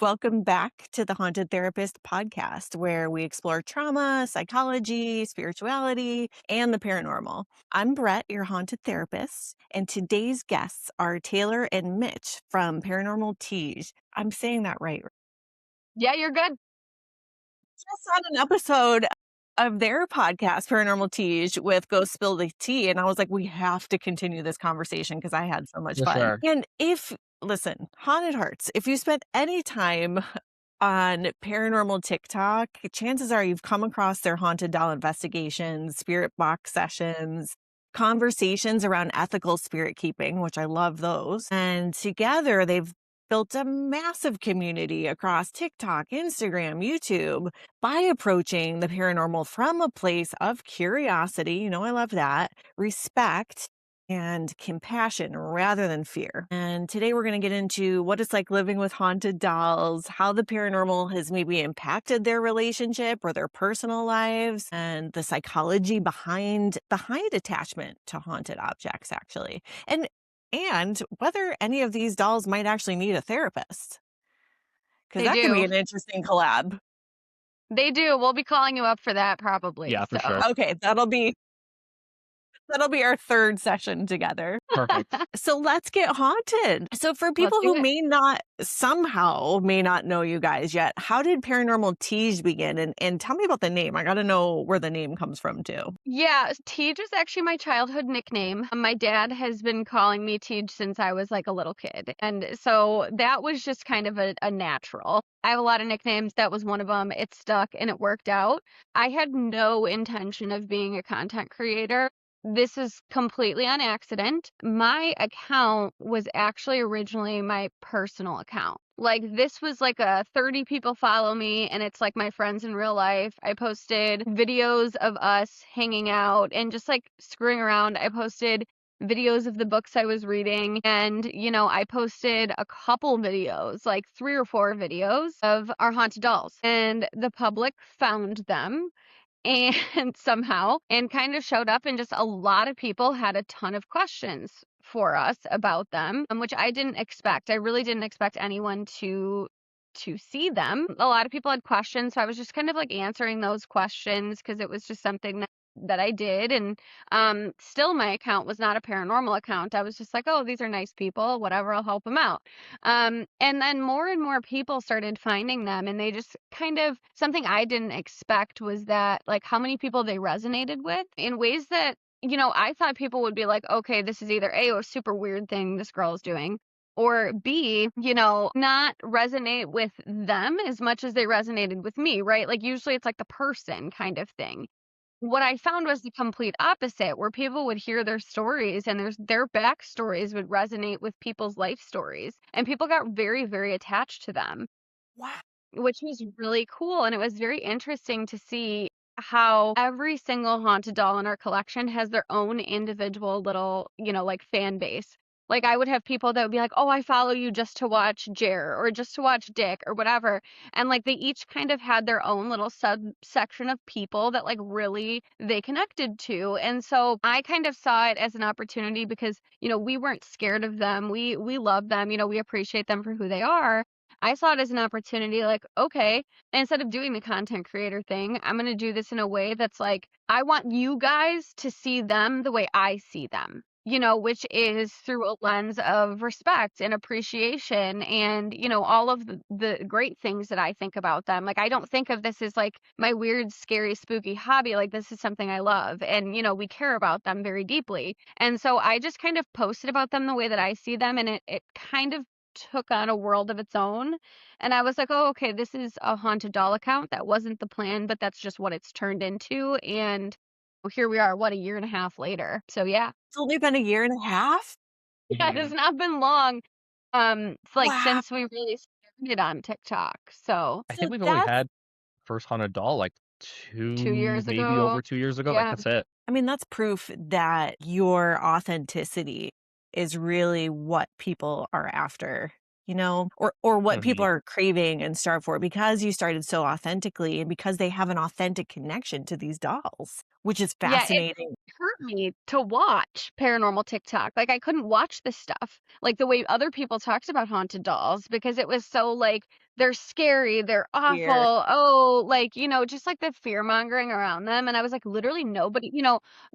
Welcome back to the Haunted Therapist podcast, where we explore trauma, psychology, spirituality, and the paranormal. I'm Brett, your haunted therapist, and today's guests are Taylor and Mitch from Paranormal Teej. I'm saying that right. Yeah, you're good. Just on an episode of their podcast, Paranormal Teej, with Go Spill the Tea, and I was like, we have to continue this conversation because I had so much For fun. sure. And listen, Haunted Hearts, if you spent any time on paranormal TikTok, chances are you've come across their haunted doll investigations, spirit box sessions, conversations around ethical spirit keeping, which I love those. And together they've built a massive community across TikTok, Instagram, YouTube by approaching the paranormal from a place of curiosity. I love that, respect, and compassion rather than fear. And today we're going to get into what it's like living with haunted dolls, how the paranormal has maybe impacted their relationship or their personal lives, and the psychology behind attachment to haunted objects, actually. And whether any of these dolls might actually need a therapist, because They that could be do. an interesting collab. They do. We'll be calling you up for that probably. Yeah, for sure. Okay, that'll be our third session together. Perfect. So let's get haunted. So for people do who it. may not know you guys yet, how did Paranormal Teej begin? And tell me about the name. I got to know where the name comes from too. Yeah, Teej is actually my childhood nickname. My dad has been calling me Teej since I was like a little kid. And so that was just kind of a natural. I have a lot of nicknames. That was one of them. It stuck and it worked out. I had no intention of being a content creator. This is completely on accident. My account was actually originally my personal account. Like, this was like a 30 people follow me, and it's like my friends in real life. I posted videos of us hanging out and just like screwing around. I posted videos of the books I was reading, and I posted a couple videos, like 3 or 4 videos of our haunted dolls, and the public found them and somehow and kind of showed up, and just a lot of people had a ton of questions for us about them, which I didn't expect. I really didn't expect anyone to see them. A lot of people had questions, so I was just kind of like answering those questions because it was just something that I did. And still, my account was not a paranormal account. I was just like, oh, these are nice people, whatever, I'll help them out. And then more and more people started finding them, and they just kind of, something I didn't expect was that, like, how many people they resonated with in ways that, I thought people would be like, okay, this is either A, a super weird thing this girl is doing, or B, not resonate with them as much as they resonated with me, right? Like, usually it's like the person kind of thing. What I found was the complete opposite, where people would hear their stories and their backstories would resonate with people's life stories, and people got very, very attached to them, Wow. which was really cool. And it was very interesting to see how every single haunted doll in our collection has their own individual little, like, fan base. Like, I would have people that would be like, oh, I follow you just to watch Jer or just to watch Dick or whatever. And like, they each kind of had their own little subsection of people that like really they connected to. And so I kind of saw it as an opportunity because, we weren't scared of them. We love them, we appreciate them for who they are. I saw it as an opportunity, like, okay, instead of doing the content creator thing, I'm going to do this in a way that's like, I want you guys to see them the way I see them, which is through a lens of respect and appreciation and, all of the great things that I think about them. Like, I don't think of this as like my weird, scary, spooky hobby. Like, this is something I love, and, we care about them very deeply. And so I just kind of posted about them the way that I see them, and it kind of took on a world of its own. And I was like, oh, okay, this is a haunted doll account. That wasn't the plan, but that's just what it's turned into. And here we are, what, a year and a half later. So yeah. It's only been a year and a half? Yeah, it has not been long. It's like Wow. since we really started on TikTok. So I So think we've only that's had first haunted doll like 2 years maybe ago. over 2 years ago. Like, Yeah. that's it. that's proof that your authenticity is really what people are after, or what people Mhm. are craving and starved for because you started so authentically and because they have an authentic connection to these dolls, which is Yeah, it fascinating. hurt me to watch paranormal TikTok. Like, I couldn't watch this stuff, like, the way other people talked about haunted dolls because it was so, like, "They're scary, they're Weird. awful, oh," like, just, like, the fear-mongering around them, and I was like, literally nobody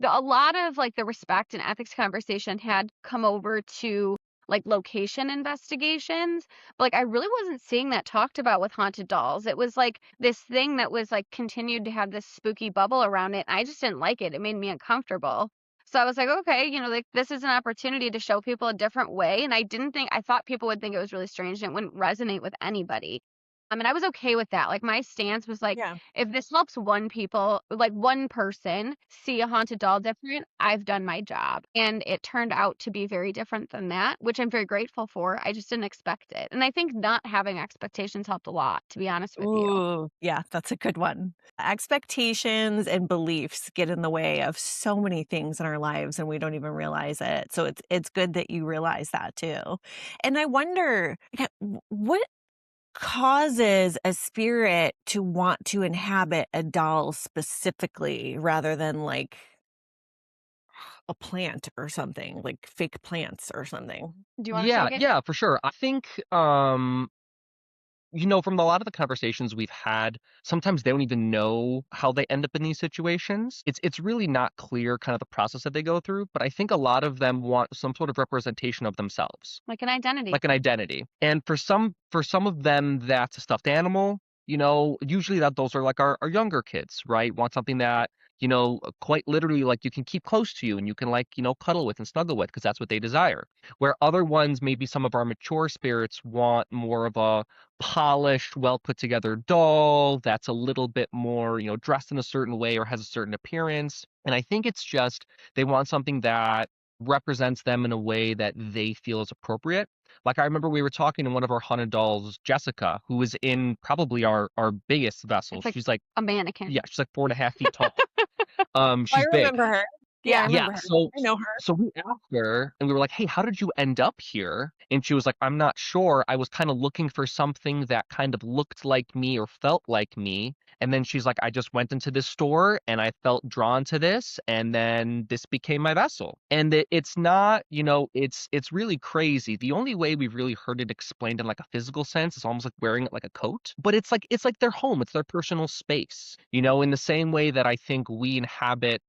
a lot of, like, the respect and ethics conversation had come over to, like, location investigations, but, like, I really wasn't seeing that talked about with haunted dolls. It was, like, this thing that was, like, continued to have this spooky bubble around it, and I just didn't like it. It made me uncomfortable. So I was like, "Okay, like, this is an opportunity to show people a different way," and I thought people would think it was really strange and it wouldn't resonate with anybody. I mean, I was okay with that. Like, my stance was like, Yeah. if this helps one person see a haunted doll different, I've done my job. And it turned out to be very different than that, which I'm very grateful for. I just didn't expect it. And I think not having expectations helped a lot, to be honest with you. Ooh, yeah, that's a good one. Expectations and beliefs get in the way of so many things in our lives and we don't even realize it. So it's good that you realize that too. And I wonder, what causes a spirit to want to inhabit a doll specifically rather than like a plant or something, like fake plants or something? Do you want to Yeah, take it? yeah, for sure. I think, from a lot of the conversations we've had, sometimes they don't even know how they end up in these situations. It's really not clear kind of the process that they go through, but I think a lot of them want some sort of representation of themselves, Like an identity. like an identity. And for some of them that's a stuffed animal, usually that those are like our younger kids, right? Want something that, quite literally like you can keep close to you and you can like, cuddle with and snuggle with because that's what they desire. Where other ones, maybe some of our mature spirits want more of a polished, well put together doll that's a little bit more, dressed in a certain way or has a certain appearance. And I think it's just they want something that represents them in a way that they feel is appropriate. Like I remember we were talking to one of our haunted dolls, Jessica, who was in probably our biggest vessel. It's like She's like, a mannequin. yeah, she's like 4.5 feet tall. I She's big. remember her. Yeah, I Yeah. Yeah, remember her. so I know her. so we asked her and we were like, "Hey, how did you end up here?" And she was like, "I'm not sure. I was kind of looking for something that kind of looked like me or felt like me." And then she's like, "I just went into this store and I felt drawn to this and then this became my vessel." And it's not, it's really crazy. The only way we've really heard it explained in like a physical sense is almost like wearing it like a coat, but it's like their home, it's their personal space. In the same way that I think we inhabit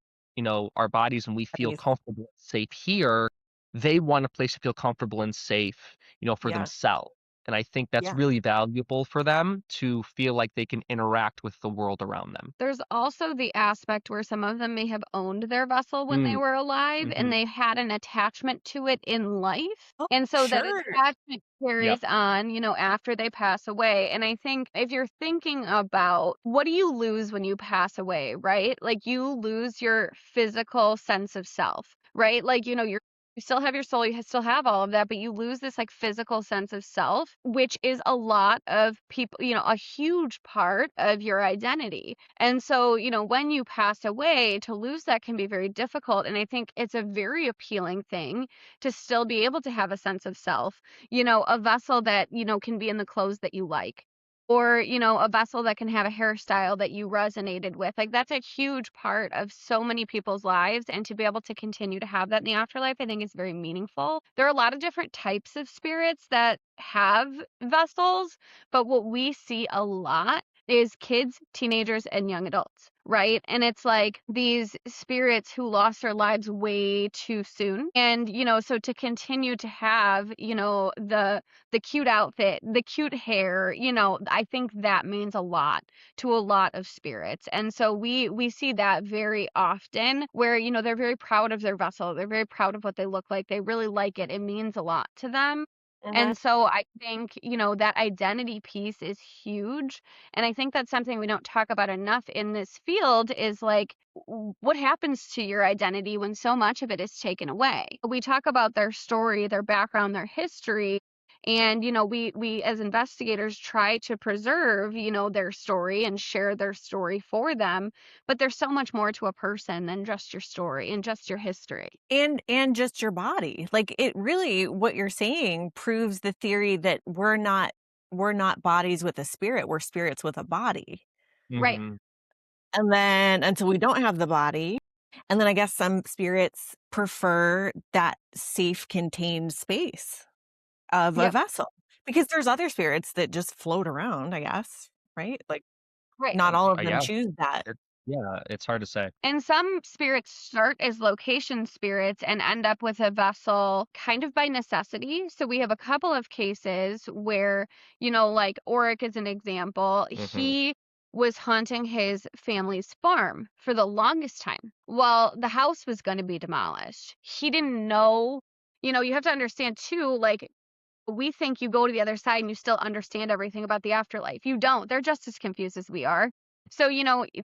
our bodies and we feel Right. comfortable and safe here, they want a place to feel comfortable and safe, for Yeah, themselves. And I think that's yeah, really valuable for them to feel like they can interact with the world around them. There's also the aspect where some of them may have owned their vessel when they Mm, were alive and mhm. they had an attachment to it in life. oh, And so that sure. attachment Yep. carries on, after they pass away. And I think if you're thinking about what do you lose when you pass away, right? Like you lose your physical sense of self, right? Like, you still have your soul, still have all of that, but you lose this like physical sense of self, which is a lot of people, a huge part of your identity. And so, when you pass away, to lose that can be very difficult. And I think it's a very appealing thing to still be able to have a sense of self, a vessel that, can be in the clothes that you like. Or, a vessel that can have a hairstyle that you resonated with. Like, that's a huge part of so many people's lives. And to be able to continue to have that in the afterlife, I think is very meaningful. There are a lot of different types of spirits that have vessels, but what we see a lot is kids, teenagers, and young adults, right? And it's like these spirits who lost their lives way too soon. And, so to continue to have, the cute outfit, the cute hair, I think that means a lot to a lot of spirits. And so we see that very often where, they're very proud of their vessel. They're very proud of what they look like. They really like it. It means a lot to them. Mhm. And so I think, that identity piece is huge. And I think that's something we don't talk about enough in this field is like, what happens to your identity when so much of it is taken away? We talk about their story, their background, their history. And, we as investigators try to preserve, their story and share their story for them. But there's so much more to a person than just your story and just your history. And just your body. Like, it really, what you're saying proves the theory that we're not bodies with a spirit, we're spirits with a body. Right. Hmm. And then until we don't have the body, and then I guess some spirits prefer that safe, contained space of a Yep. vessel, because there's other spirits that just float around, I guess, right? Like, Right. not all of them Yeah, choose that. yeah, it's hard to say. And some spirits start as location spirits and end up with a vessel kind of by necessity. So we have a couple of cases where, like Oric is an example. Hmm. He was haunting his family's farm for the longest time. Well, the house was going to be demolished. He didn't know, you have to understand too, like, we think you go to the other side and you still understand everything about the afterlife. You don't. They're just as confused as we are. So,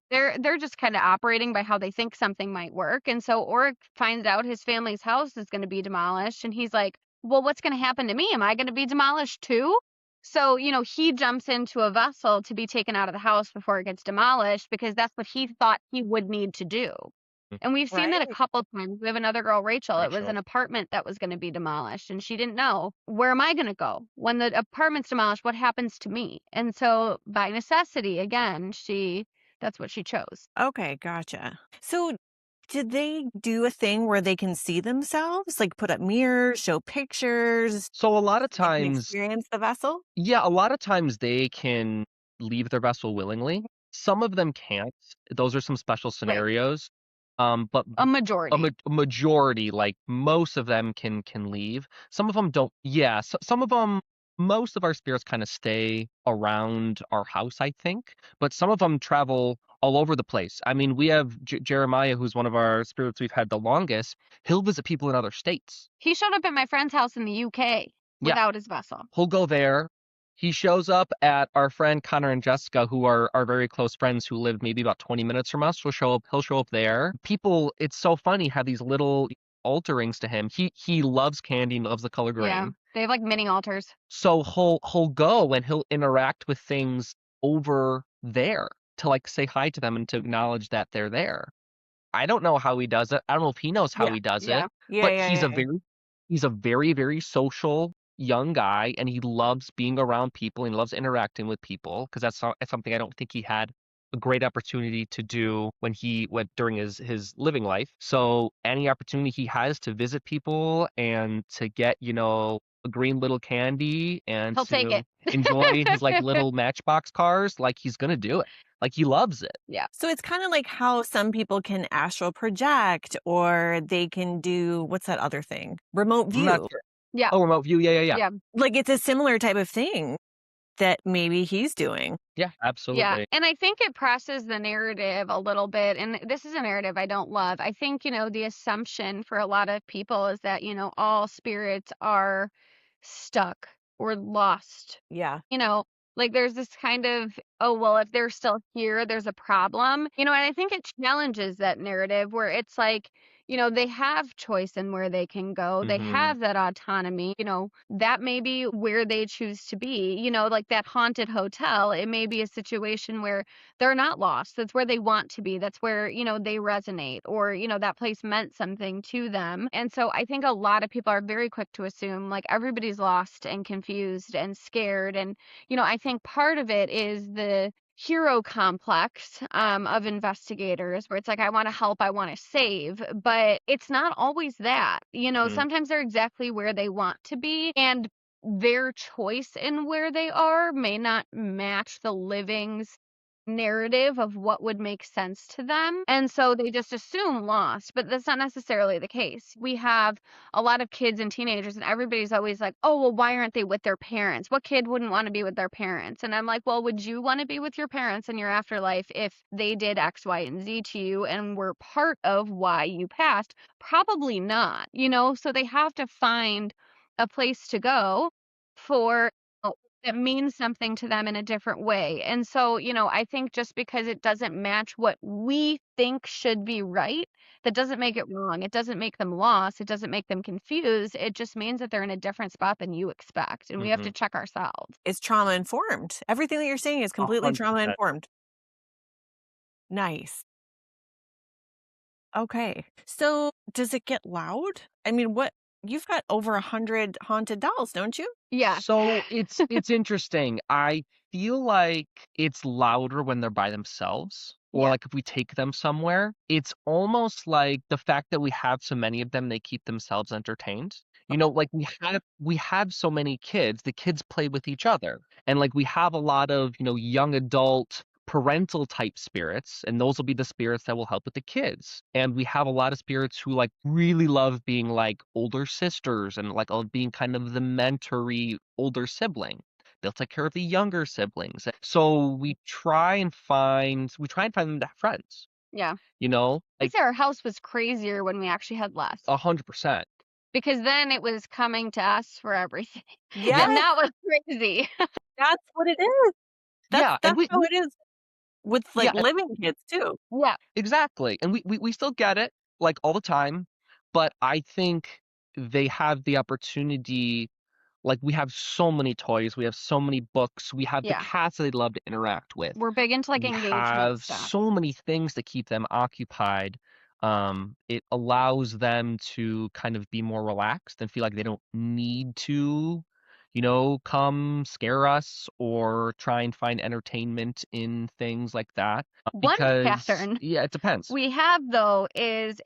they're just kind of operating by how they think something might work. And so Oric finds out his family's house is going to be demolished and he's like, "Well, what's going to happen to me? Am I going to be demolished too?" So, he jumps into a vessel to be taken out of the house before it gets demolished because that's what he thought he would need to do. And we've seen that a Right. couple times. We have another girl, Rachel. It was Rachel. an apartment that was going to be demolished, and she didn't know, where am I going to go? When the apartment's demolished, what happens to me? And so, by necessity, again, that's what she chose. Okay, gotcha. So, did they do a thing where they can see themselves? Like, put up mirrors, show pictures, So a lot of they can times, experience the vessel? yeah, a lot of times they can leave their vessel willingly. Some of them can't. Those are some special Right. scenarios. But A a majority. majority, like most of them, can leave. Some of them don't. Yeah, some of them. Most of our spirits kind of stay around our house, I think. But some of them travel all over the place. I mean, we have Jeremiah, who's one of our spirits we've had the longest. He'll visit people in other states. He showed up at my friend's house in the UK Yeah, without his vessel. he'll go there. He shows up at our friend Connor and Jessica, who are very close friends who live maybe about 20 minutes from us. He'll show up there. People, it's so funny, have these little alterings to him. He loves candy and loves the color Yeah. green. They have like mini altars. So he'll go and he'll interact with things over there to like say hi to them and to acknowledge that they're there. I don't know how he does it. I don't know if he knows how Yeah. he does it, Yeah. Yeah, but yeah, yeah. he's a very, very social young guy, and he loves being around people and he loves interacting with people because that's something I don't think he had a great opportunity to do when he went during his living life. So any opportunity he has to visit people and to get, a green little candy and He'll take to it. enjoy his like little matchbox cars, like he's gonna do it. Like he loves it. Yeah. So it's kind of like how some people can astral project, or they can do, what's that other thing? Remote I'm not view. sure. Yeah. Oh, remote view. Yeah, yeah, yeah. Yeah. Like, it's a similar type of thing that maybe he's doing. Yeah, Yeah, absolutely. and I think it presses the narrative a little bit, and this is a narrative I don't love. I think, the assumption for a lot of people is that, all spirits are stuck or lost. Yeah. You know, like there's this kind of, oh, well, if they're still here, there's a problem. And I think it challenges that narrative where it's like, they have choice in where they can go. They Hmm. have that autonomy. That may be where they choose to be. Like that haunted hotel, it may be a situation where they're not lost. That's where they want to be. That's where, they resonate or, that place meant something to them. And so I think a lot of people are very quick to assume like everybody's lost and confused and scared. And I think part of it is the hero complex of investigators where it's like, I want to help, I want to save, but it's not always that. Hmm. Sometimes they're exactly where they want to be, and their choice in where they are may not match the living's narrative of what would make sense to them. And so they just assume lost, but that's not necessarily the case. We have a lot of kids and teenagers, and everybody's always like, oh, well, why aren't they with their parents? What kid wouldn't want to be with their parents? And I'm like, well, would you want to be with your parents in your afterlife if they did X, Y, and Z to you and were part of why you passed? Probably not, So they have to find a place to go for that means something to them in a different way. And so, I think just because it doesn't match what we think should be right, that doesn't make it wrong. It doesn't make them lost. It doesn't make them confused. It just means that they're in a different spot than you expect. And we have to Mhm. check ourselves. It's trauma informed. Everything that you're saying is completely trauma 100%. informed. Nice. Okay. So does it get loud? I mean, what you've got over 100 haunted dolls, don't you? Yes. So it's interesting. I feel like it's louder when they're by themselves, or Yeah. like if we take them somewhere. It's almost like the fact that we have so many of them, they keep themselves entertained. Like we have so many kids, the kids play with each other. And like we have a lot of, young adult parental type spirits, and those will be the spirits that will help with the kids. And we have a lot of spirits who like really love being like older sisters and like being kind of the mentory older sibling. They'll take care of the younger siblings. So we try and find them to have friends, Yeah. I'd like say our house was crazier when we actually had less, 100%. because then it was coming to us for everything. And Yes, that was crazy. that's what it is. That's Yeah, and that's how it is with yeah, like living kids too. Yeah. exactly. And we still get it like all the time, but I think they have the opportunity. Like, we have so many toys, we have so many books, we have the Yeah. cats that they love to interact with. We're big into like We engagement have stuff. so many things to keep them occupied. It allows them to kind of be more relaxed and feel like they don't need to, come scare us or try and find entertainment in things like that. One Because, pattern yeah, it depends. we have, though,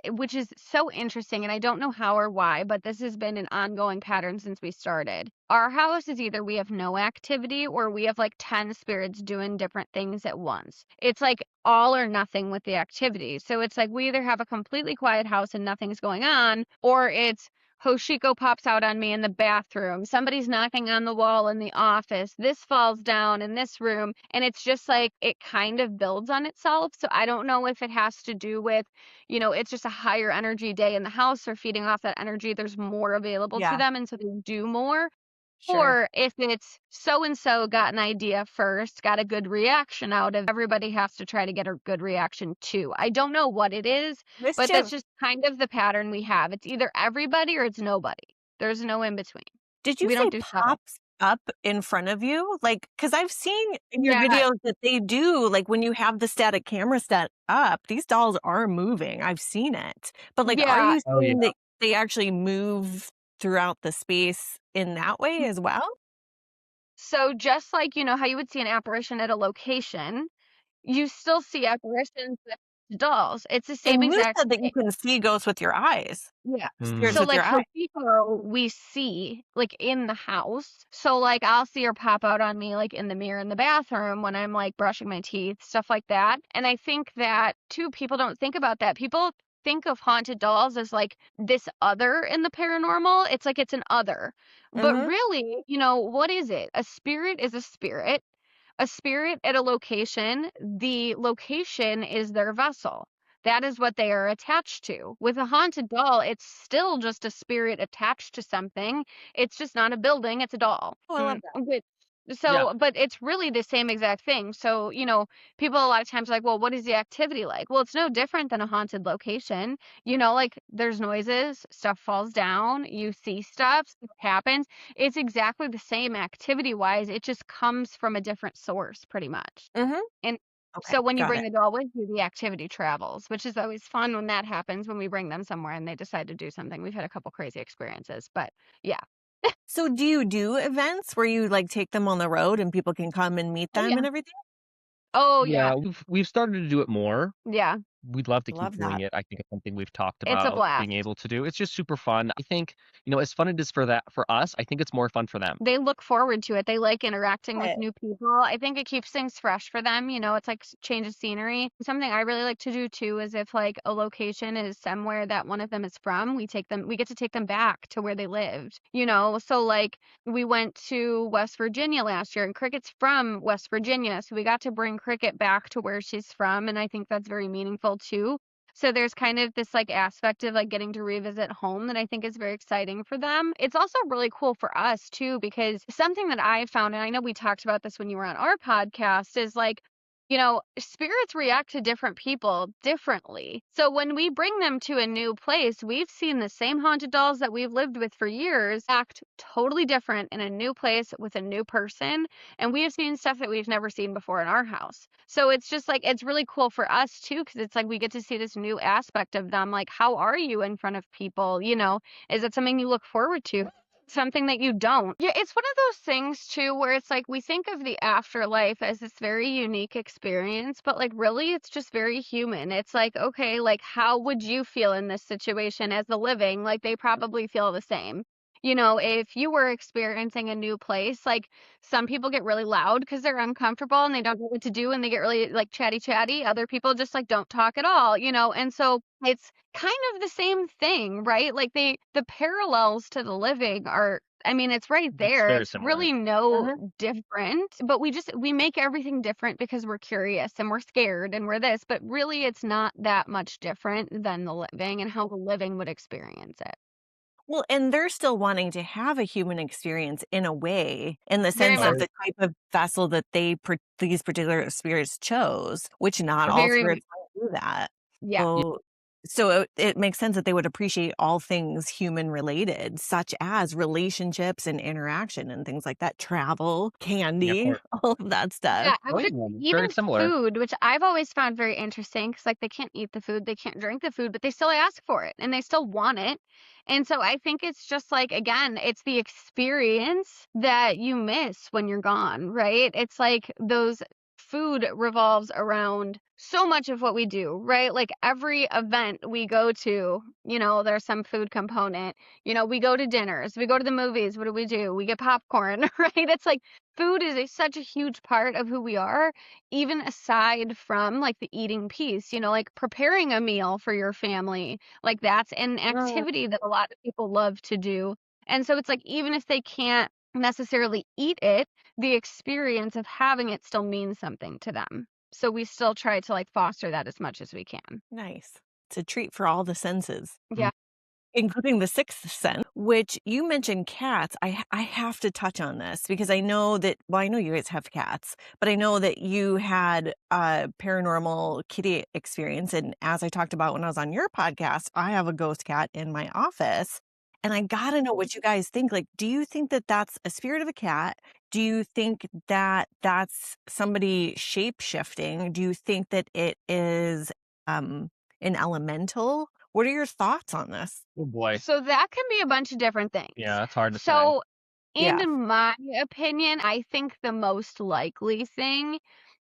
which is so interesting, and I don't know how or why, but this has been an ongoing pattern since we started. Our house is either we have no activity or we have like 10 spirits doing different things at once. It's like all or nothing with the activity. So it's like we either have a completely quiet house and nothing's going on, or it's Hoshiko pops out on me in the bathroom. Somebody's knocking on the wall in the office. This falls down in this room. And it's just like it kind of builds on itself. So I don't know if it has to do with, it's just a higher energy day in the house or feeding off that energy. There's more available to Yeah, them. And so they do more. sure. Or if it's so and so got an idea first, got a good reaction out of, everybody has to try to get a good reaction too. I don't know what it is, but that's Mischief. just kind of the pattern we have. It's either everybody or it's nobody. There's no in between. Did you We say don't do subtle. pops up in front of you? Like, because I've seen in your Yeah, videos that they do, like when you have the static camera set up, these dolls are moving. I've seen it. But like, are yeah. you Oh, saying yeah. that they actually move throughout the space in that way as well? So just like, how you would see an apparition at a location, you still see apparitions with dolls. It's the same And you exact said that you thing. can see ghosts with your eyes, Yeah. spirits Mhm. So with like your eye. Hokiko, we see like in the house. So like I'll see her pop out on me like in the mirror in the bathroom when I'm like brushing my teeth, stuff like that. And I think that too, people don't think about that. People think of haunted dolls as like this other in the paranormal. It's like it's an other. But Mhm. really, what is it? A spirit is a spirit. A spirit at a location, the location is their vessel. That is what they are attached to. With a haunted doll, it's still just a spirit attached to something. It's just not a building, it's a doll. Oh, I love that. Yeah. But it's really the same exact thing. So, people a lot of times are like, well, what is the activity like? Well, it's no different than a haunted location. Like there's noises, stuff falls down, you see stuff happens. It's exactly the same activity wise. It just comes from a different source, pretty much. Mhm. And Okay, so when you got bring it. the doll with you, the activity travels, which is always fun when that happens, when we bring them somewhere and they decide to do something. We've had a couple crazy experiences, but yeah. So do you do events where you, like, take them on the road and people can come and meet Oh, them yeah. and everything? Oh, yeah. Yeah, we've started to do it more. Yeah. We'd love to keep Love doing that. it. I think it's something we've talked It's a about being blast. able to do. It's just super fun. I think, as fun it is for us, I think it's more fun for them. They look forward to it. They like interacting with Right. new people. I think it keeps things fresh for them. It's like change of scenery. Something I really like to do too is if like a location is somewhere that one of them is from, we get to take them back to where they lived. So like we went to West Virginia last year and Cricket's from West Virginia. So we got to bring Cricket back to where she's from. And I think that's very meaningful too. So there's kind of this like aspect of like getting to revisit home that I think is very exciting for them. It's also really cool for us too, because something that I found, and I know we talked about this when you were on our podcast, is like, spirits react to different people differently. So when we bring them to a new place, we've seen the same haunted dolls that we've lived with for years act totally different in a new place with a new person. And we have seen stuff that we've never seen before in our house. So it's just like, it's really cool for us too, because it's like we get to see this new aspect of them. Like, how are you in front of people? Is it something you look forward to? Something that you don't. Yeah, it's one of those things too where it's like we think of the afterlife as this very unique experience, but like really it's just very human. It's like, okay, like how would you feel in this situation as the living? Like they probably feel the same. If you were experiencing a new place, like some people get really loud because they're uncomfortable and they don't know what to do and they get really like chatty. Other people just like don't talk at all, and so it's kind of the same thing, right? Like the parallels to the living are, I mean, it's right It's there. very It's similar. really no Uh-huh. different, but we make everything different because we're curious and we're scared and we're this, but really it's not that much different than the living and how the living would experience it. Well, and they're still wanting to have a human experience in a way, in the Very sense much. of Right. the type of vessel that these particular spirits chose, which not all Very, spirits wanna do that. yeah. Yeah, So it makes sense that they would appreciate all things human related, such as relationships and interaction and things like that, travel, yeah, of candy, course. all of that stuff. Yeah, I would even Very similar. food, which I've always found very interesting because, like, they can't eat the food, they can't drink the food, but they still ask for it and they still want it. And so I think it's just like, again, it's the experience that you miss when you're gone, right? It's like those food revolves around so much of what we do, right? Like every event we go to, there's some food component. We go to dinners, we go to the movies, what do? We get popcorn, right? It's like food is such a huge part of who we are, even aside from like the eating piece, like preparing a meal for your family. Like that's an Mm. activity that a lot of people love to do. And so it's like, even if they can't necessarily eat it, the experience of having it still means something to them. So we still try to like foster that as much as we can. Nice. It's a treat for all the senses. Mm, Yeah. Including the sixth sense, which you mentioned cats. I have to touch on this because I know that well, I know you guys have cats, but I know that you had a paranormal kitty experience, and as I talked about when I was on your podcast, I have a ghost cat in my office, and I gotta know what you guys think. Like, do you think that that's a spirit of a cat? Do you think that that's somebody shape-shifting? Do you think that it is, an elemental? What are your thoughts on this? oh boy. So that can be a bunch of different things. Yeah, it's hard to say. So, Yeah. in my opinion, I think the most likely thing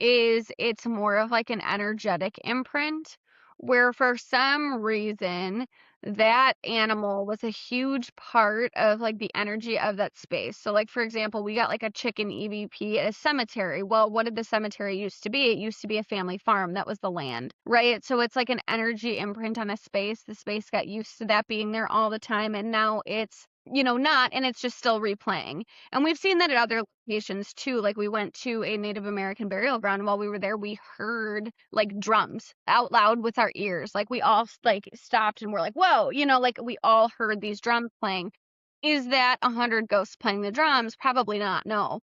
is it's more of like an energetic imprint where for some reason that animal was a huge part of like the energy of that space. So like for example, we got like a chicken EVP at a cemetery. Well, what did the cemetery used to be? It used to be a family farm. That was the land, right? So it's like an energy imprint on a space. The space got used to that being there all the time and now it's not, and it's just still replaying. And we've seen that at other locations too. Like we went to a Native American burial ground. And while we were there, we heard like drums out loud with our ears. Like we all like stopped and we're like, whoa, like we all heard these drums playing. Is that 100 ghosts playing the drums? Probably not, no.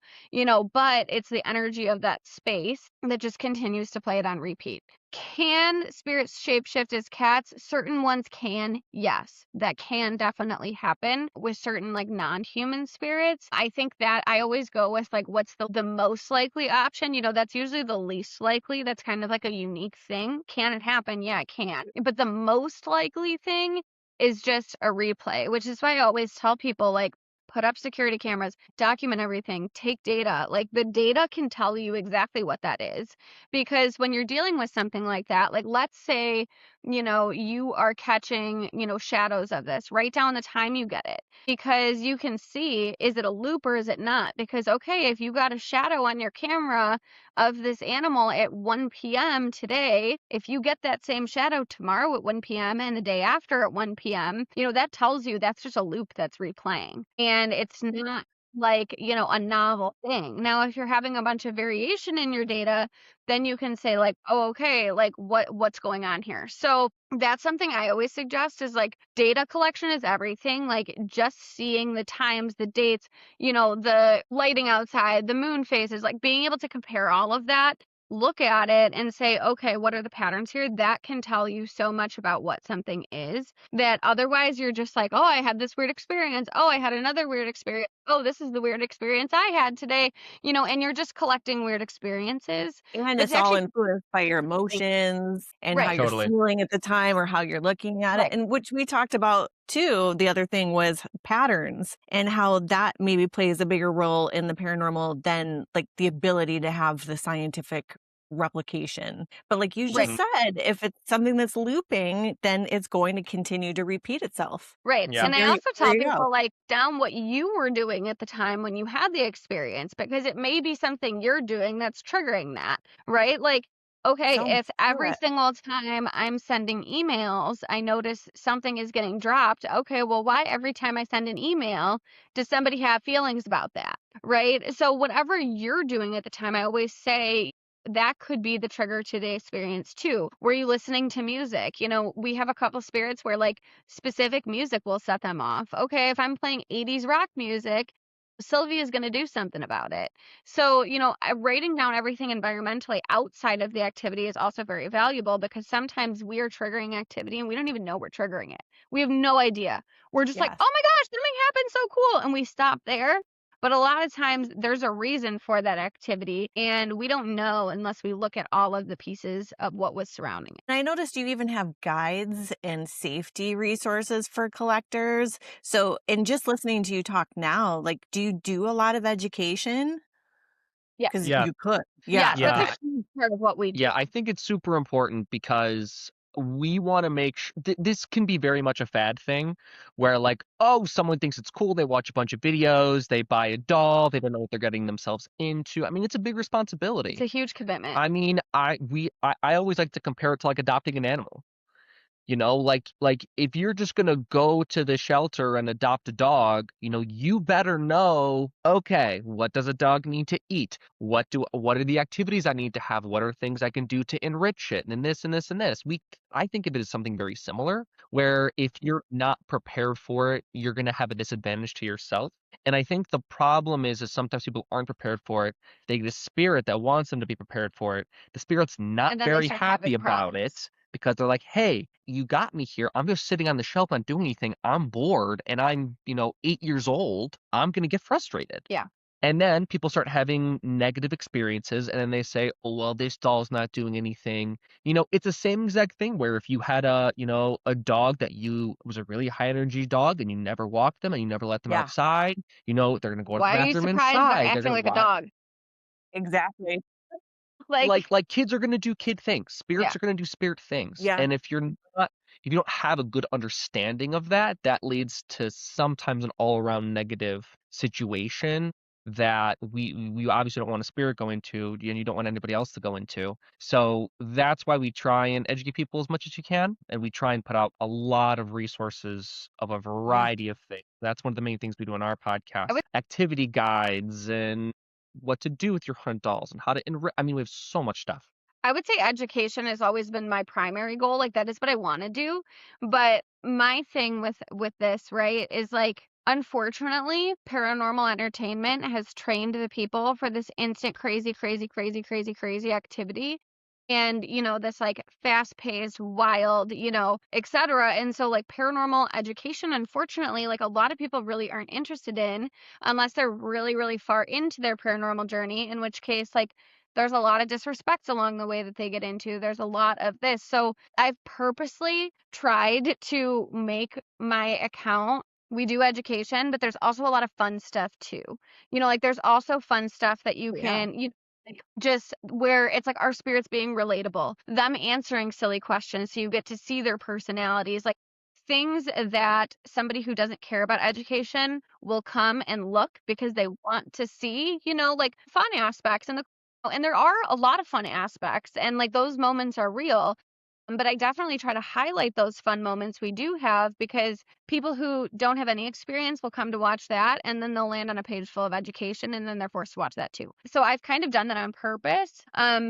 But it's the energy of that space that just continues to play it on repeat. Can spirits shapeshift as cats? Certain ones can, yes. That can definitely happen with certain like non-human spirits. I think that I always go with like what's the most likely option. That's usually the least likely. That's kind of like a unique thing. Can it happen? Yeah, it can. But the most likely thing is just a replay, which is why I always tell people like put up security cameras, document everything, take data. Like the data can tell you exactly what that is. Because when you're dealing with something like that, like let's say, you are catching, shadows of this, write down the time you get it because you can see, is it a loop or is it not? Because, okay, if you got a shadow on your camera of this animal at 1 p.m. today, if you get that same shadow tomorrow at 1 p.m. and the day after at 1 p.m., that tells you that's just a loop that's replaying. And it's not like, a novel thing. Now, if you're having a bunch of variation in your data, then you can say like, oh, okay, like what's going on here? So that's something I always suggest is like data collection is everything. Like just seeing the times, the dates, the lighting outside, the moon phases, like being able to compare all of that, look at it and say, okay, what are the patterns here? That can tell you so much about what something is that otherwise you're just like, oh, I had this weird experience. Oh, I had another weird experience. Oh, this is the weird experience I had today, and you're just collecting weird experiences. And It's it's all actually influenced by your pretty- emotions and how right, you're Totally. feeling at the time or how you're looking at it, right, and which we talked about too. The other thing was patterns and how that maybe plays a bigger role in the paranormal than like the ability to have the scientific replication. But like you right. just Mhm. said, if it's something that's looping, then it's going to continue to repeat itself. Right. So Yeah. And I also there tell you go. people like down what you were doing at the time when you had the experience because it may be something you're doing that's triggering that, right? Like, okay, Sounds if to every it. single time I'm sending emails, I notice something is getting dropped. Okay, well, why every time I send an email does somebody have feelings about that? Right. So, whatever you're doing at the time, I always say, that could be the trigger to the experience too. Were you listening to music? We have a couple spirits where like specific music will set them off. Okay, if I'm playing 80s rock music, Sylvia is going to do something about it. So, writing down everything environmentally outside of the activity is also very valuable because sometimes we are triggering activity and we don't even know we're triggering it. We have no idea. We're just like, Yes. oh my gosh, something happened so cool. And we stop there. But a lot of times there's a reason for that activity, and we don't know unless we look at all of the pieces of what was surrounding it. And I noticed you even have guides and safety resources for collectors. So, in just listening to you talk now, like, do you do a lot of education? Because Yes. Yeah. you could. Yeah. Yes, that's a Okay. Yeah. huge part of what we do. Yeah, I think it's super important because we want to make this can be very much a fad thing where like, oh, someone thinks it's cool, they watch a bunch of videos, they buy a doll, they don't know what they're getting themselves into. I mean, it's a big It's responsibility. a huge commitment. I mean, I always like to compare it to like adopting an animal. Like if you're just gonna go to the shelter and adopt a dog, you better know, okay, what does a dog need to eat? What are the activities I need to have? What are things I can do to enrich it? And this and this and this. I think of it as something very similar, where if you're not prepared for it, you're gonna have a disadvantage to yourself. And I think the problem is sometimes people aren't prepared for it. They get a spirit that wants them to be prepared for it. The spirit's not And then they very start happy having about problems. it because they're like, hey, you got me here. I'm just sitting on the shelf, not doing anything. I'm bored and I'm, 8 years old. I'm going to get frustrated. Yeah. And then people start having negative experiences and then they say, oh, well, this doll's not doing anything. It's the same exact thing where if you had a dog that was a really high energy dog and you never walked them and you never let them Yeah. outside, they're going to go to the Why are you bathroom surprised they're inside. They're acting going to like a dog? Exactly. Like, like kids are gonna do kid things. yeah. Spirits are gonna do spirit things. Yeah. And if you don't have a good understanding of that, that leads to sometimes an all around negative situation that we obviously don't want a spirit go into, and you don't want anybody else to go into. So that's why we try and educate people as much as you can, and we try and put out a lot of resources of a Yeah. variety of things. That's one of the main things we do on our I podcast. would Activity guides and what to do with your hunt dolls and how to I mean, we have so much stuff. I would say education has always been my primary goal. Like that is what I want to do. But my thing with this, right, is like unfortunately, paranormal entertainment has trained the people for this instant crazy, crazy, crazy, crazy, crazy activity. And, this like fast paced, wild, etc. And so, like, paranormal education, unfortunately, like a lot of people really aren't interested in unless they're really, really far into their paranormal journey, in which case, like, there's a lot of disrespect along the way that they get into. There's a lot of this. So I've purposely tried to make my account. We do education, but there's also a lot of fun stuff too. Like there's also fun stuff that you Yeah. can, like just where it's like our spirits being relatable, them answering silly questions. So you get to see their personalities, like things that somebody who doesn't care about education will come and look because they want to see, like fun aspects and there are a lot of fun aspects and like those moments are real. But I definitely try to highlight those fun moments we do have because people who don't have any experience will come to watch that and then they'll land on a page full of education and then they're forced to watch that too. So I've kind of done that on purpose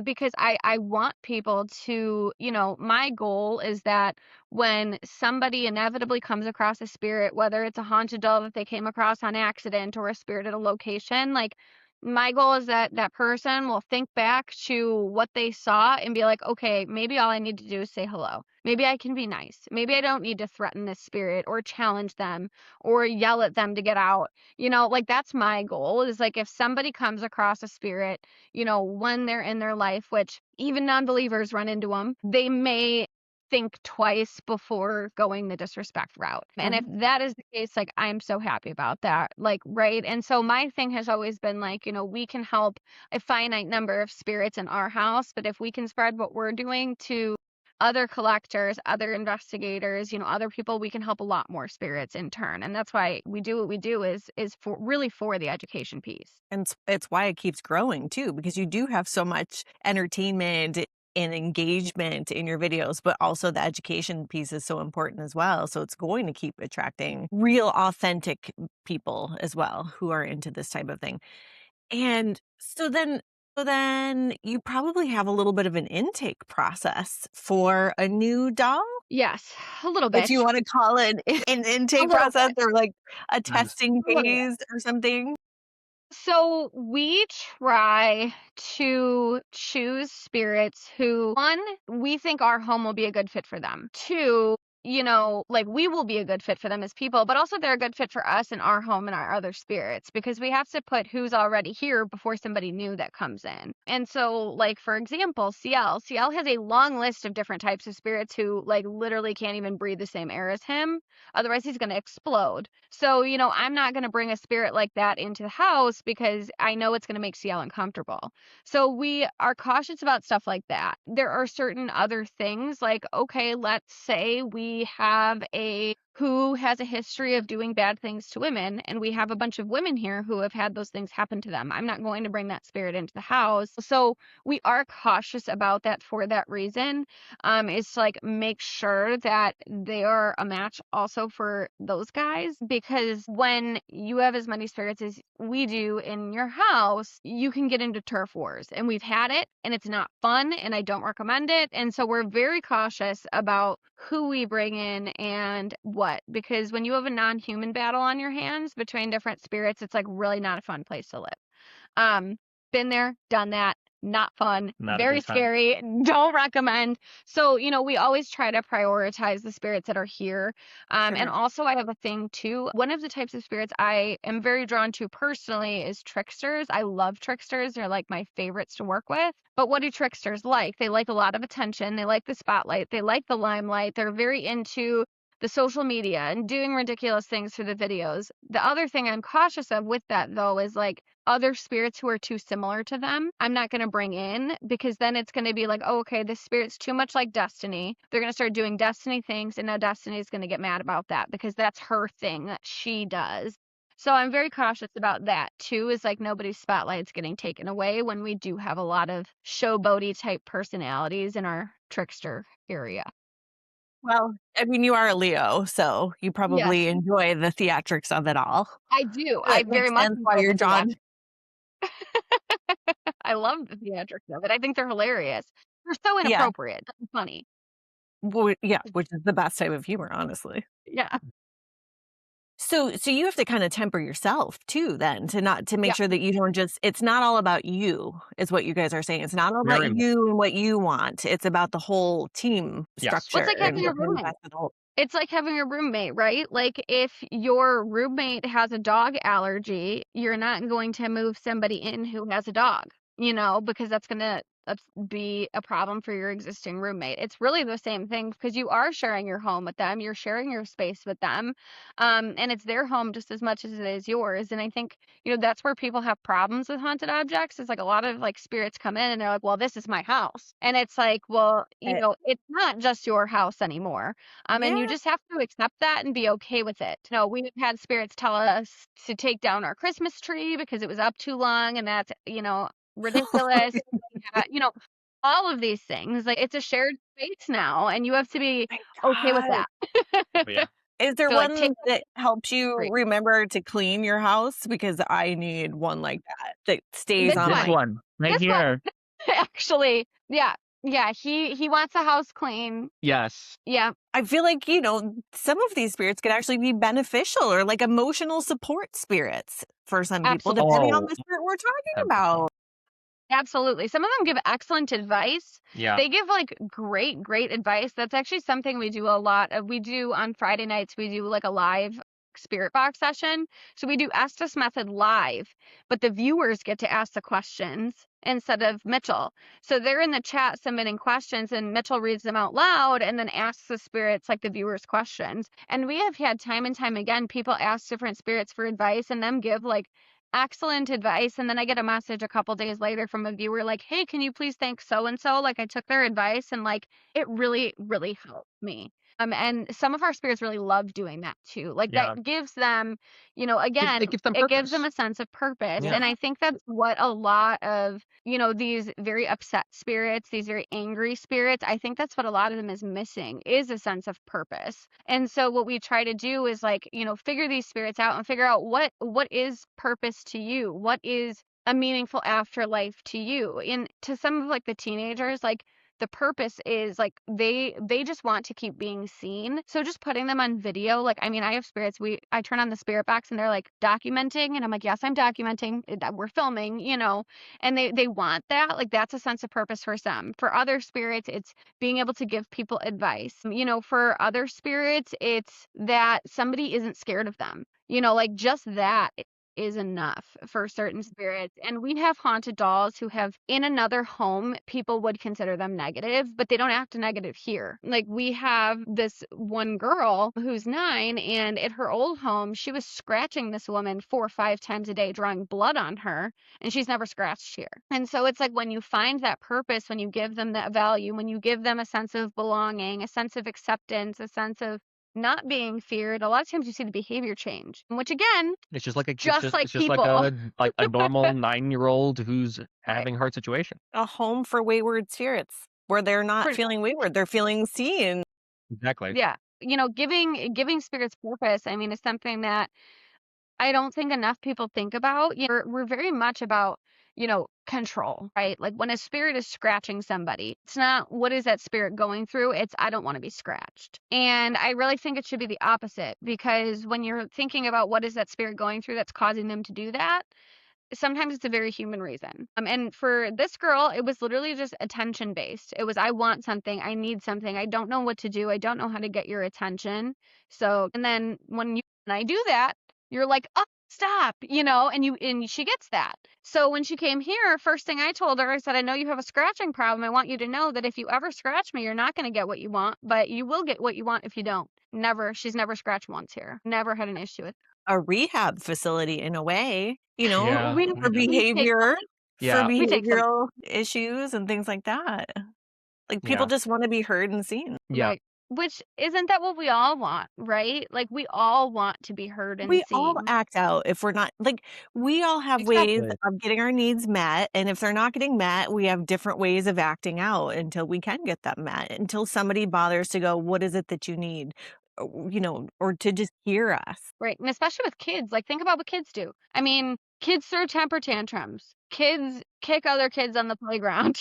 because I want people to, my goal is that when somebody inevitably comes across a spirit, whether it's a haunted doll that they came across on accident or a spirit at a location, like my goal is that that person will think back to what they saw and be like, okay, maybe all I need to do is say hello. Maybe I can be nice. Maybe I don't need to threaten this spirit or challenge them or yell at them to get out. Like that's my goal is like if somebody comes across a spirit, when they're in their life, which even non-believers run into them, they may think twice before going the disrespect route. And if that is the case, like I'm so happy about that. Like, right. And so my thing has always been like, we can help a finite number of spirits in our house, but if we can spread what we're doing to other collectors, other investigators, other people, we can help a lot more spirits in turn. And that's why we do what we do is for really for the education piece. And it's why it keeps growing too, because you do have so much entertainment and engagement in your videos, but also the education piece is so important as well. So it's going to keep attracting real, authentic people as well who are into this type of thing. And so then you probably have a little bit of an intake process for a new doll, Yes, a little if bit. you want to call it an A intake little process bit. or like a Nice. testing A little bit. phase or something. So we try to choose spirits who, one, we think our home will be a good fit for them. Two, like we will be a good fit for them as people, but also they're a good fit for us and our home and our other spirits because we have to put who's already here before somebody new that comes in. And so, like, for example, CL has a long list of different types of spirits who, like, literally can't even breathe the same air as him. Otherwise, he's going to explode. So, I'm not going to bring a spirit like that into the house because I know it's going to make CL uncomfortable. So we are cautious about stuff like that. There are certain other things like, okay, let's say we have a who has a history of doing bad things to women, and we have a bunch of women here who have had those things happen to them. I'm not going to bring that spirit into the house. So we are cautious about that for that reason. Is to like make sure that they are a match also for those guys because when you have as many spirits as we do in your house, you can get into turf wars. And we've had it and it's not fun and I don't recommend it. And so we're very cautious about who we bring in and what, because when you have a non-human battle on your hands between different spirits, it's like really not a fun place to live. Um, been there, done that. Not fun, Not a very good time. scary, don't recommend. So, we always try to prioritize the spirits that are here. And Sure. also, I have a thing too. One of the types of spirits I am very drawn to personally is tricksters. I love tricksters. They're like my favorites to work with. But what do tricksters like? They like a lot of attention. They like the spotlight. They like the limelight. They're very into the social media and doing ridiculous things for the videos. The other thing I'm cautious of with that though is like other spirits who are too similar to them, I'm not going to bring in because then it's going to be like, oh, okay, this spirit's too much like Destiny. They're going to start doing Destiny things, and now Destiny is going to get mad about that because that's her thing that she does. So I'm very cautious about that too, is like nobody's spotlight's getting taken away when we do have a lot of showboaty type personalities in our trickster area. Well, I mean, you are a Leo, so you Yes, probably enjoy the theatrics of it all. I do. So I it very makes much sense why enjoy you're the drawn. theatrics. I love the theatrics of it. I think they're hilarious. They're so Yeah. inappropriate. That's funny. Yeah, which is the best type of humor, honestly. Yeah. So you have to kinda temper yourself too then to make Yeah. sure that you don't just it's not all about you, is what you guys are saying. It's not all about Very important. you and what you want. It's about the whole team Yes. Well, it's structure like and having a the roommate. best of the whole. It's like having a roommate, right? Like if your roommate has a dog allergy, you're not going to move somebody in who has a dog, because that's going to be a problem for your existing roommate. It's really the same thing because you are sharing your home with them, you're sharing your space with them. And it's their home just as much as it is yours. And I think, that's where people have problems with haunted objects. Is like a lot of like spirits come in and they're like, well, this is my house. And it's like, well, Eh, it's not just your house anymore. And you yeah. just have to accept that and be okay with it. No, we've had spirits tell us to take down our Christmas tree because it was up too long and that's, ridiculous. Yeah, all of these things. Like, it's a shared space now, and you have to be My okay with God. that. Oh, yeah. Is there So, like, take one that helps you break. remember to clean your house? Because I need one like that stays This on This one. my one right This one. here. Actually, yeah. Yeah, he wants the house clean. Yes. Yeah. I feel like, some of these spirits could actually be beneficial or like emotional support spirits for some people, Absolutely. depending on Oh, the spirit we're talking 100%. about. Absolutely. Some of them give excellent advice. Yeah. They give like great, great advice. That's actually something we do a lot of. We do on Friday nights, we do like a live spirit box session. So we do Estes Method live, but the viewers get to ask the questions instead of Mitchell. So they're in the chat submitting questions and Mitchell reads them out loud and then asks the spirits like the viewers questions. And we have had time and time again people ask different spirits for advice and them give like excellent advice. And then I get a message a couple days later from a viewer like, hey, can you please thank so and so? Like, I took their advice and like it really, really helped me. And some of our spirits really love doing that too. Like Yeah. that gives them, It again, gives them it gives them purpose. a sense of purpose. Yeah. And I think that's what a lot of, these very upset spirits, these very angry spirits, I think that's what a lot of them is missing is a sense of purpose. And so what we try to do is like, figure these spirits out and figure out what is purpose to you? What is a meaningful afterlife to you? And to some of like the teenagers, like the purpose is like they just want to keep being seen. So just putting them on video, like I mean, I have spirits. I turn on the spirit box and they're like documenting, and I'm like, yes, I'm documenting. We're filming, and they want that. Like that's a sense of purpose for some. For other spirits, it's being able to give people advice. For other spirits, it's that somebody isn't scared of them. Like just that is enough for certain spirits. And we have haunted dolls who have in another home, people would consider them negative, but they don't act negative here. Like we have this one girl who's 9, and at her old home, she was scratching this woman 4 or 5 times a day, drawing blood on her, and she's never scratched here. And so it's like when you find that purpose, when you give them that value, when you give them a sense of belonging, a sense of acceptance, a sense of not being feared, a lot of times you see the behavior change, which again, It's just like just like it's just like people. a normal 9-year-old who's having a hard situation. A home for wayward spirits where they're not Pretty feeling wayward, they're feeling seen. Exactly. Yeah. Giving spirits purpose, I mean, is something that I don't think enough people think about. We're very much about, control, right? Like when a spirit is scratching somebody, it's not what is that spirit going through? It's I don't want to be scratched. And I really think it should be the opposite, because when you're thinking about what is that spirit going through that's causing them to do that, sometimes it's a very human reason. And for this girl, it was literally just attention based. It was, I want something, I need something, I don't know what to do, I don't know how to get your attention. So, and then when I do that, you're like, oh, stop, and she gets that. So when she came here, first thing I told her, I said, I know you have a scratching problem. I want you to know that if you ever scratch me, you're not going to get what you want, but you will get what you want if you don't. Never. She's never scratched once here. Never had an issue with A rehab facility in a way, Yeah. we for we take behavior, for Yeah. we take some. behavioral issues and things like that. Like, people Yeah. just wanna be heard and seen. Yeah. Right. Which isn't that what we all want, right? Like we all want to be heard and We all seen. act out if we're not like, we all have ways Exactly. of getting our needs met, and if they're not getting met, we have different ways of acting out until we can get them met, until somebody bothers to go, "What is it that you need?" Or to just hear us. Right. And especially with kids, like think about what kids do. I mean, kids throw temper tantrums. Kids kick other kids on the playground,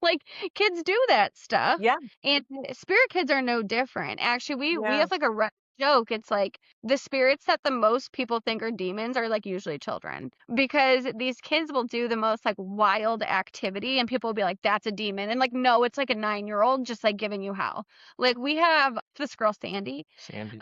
like kids do that stuff. Yeah, And spirit kids are no different. Actually, we yeah. have like a joke. It's like the spirits that the most people think are demons are like usually children, because these kids will do the most like wild activity and people will be like, that's a demon. And like, no, it's like a 9-year-old just like giving you hell. Like we have this girl, Sandy, Sandy.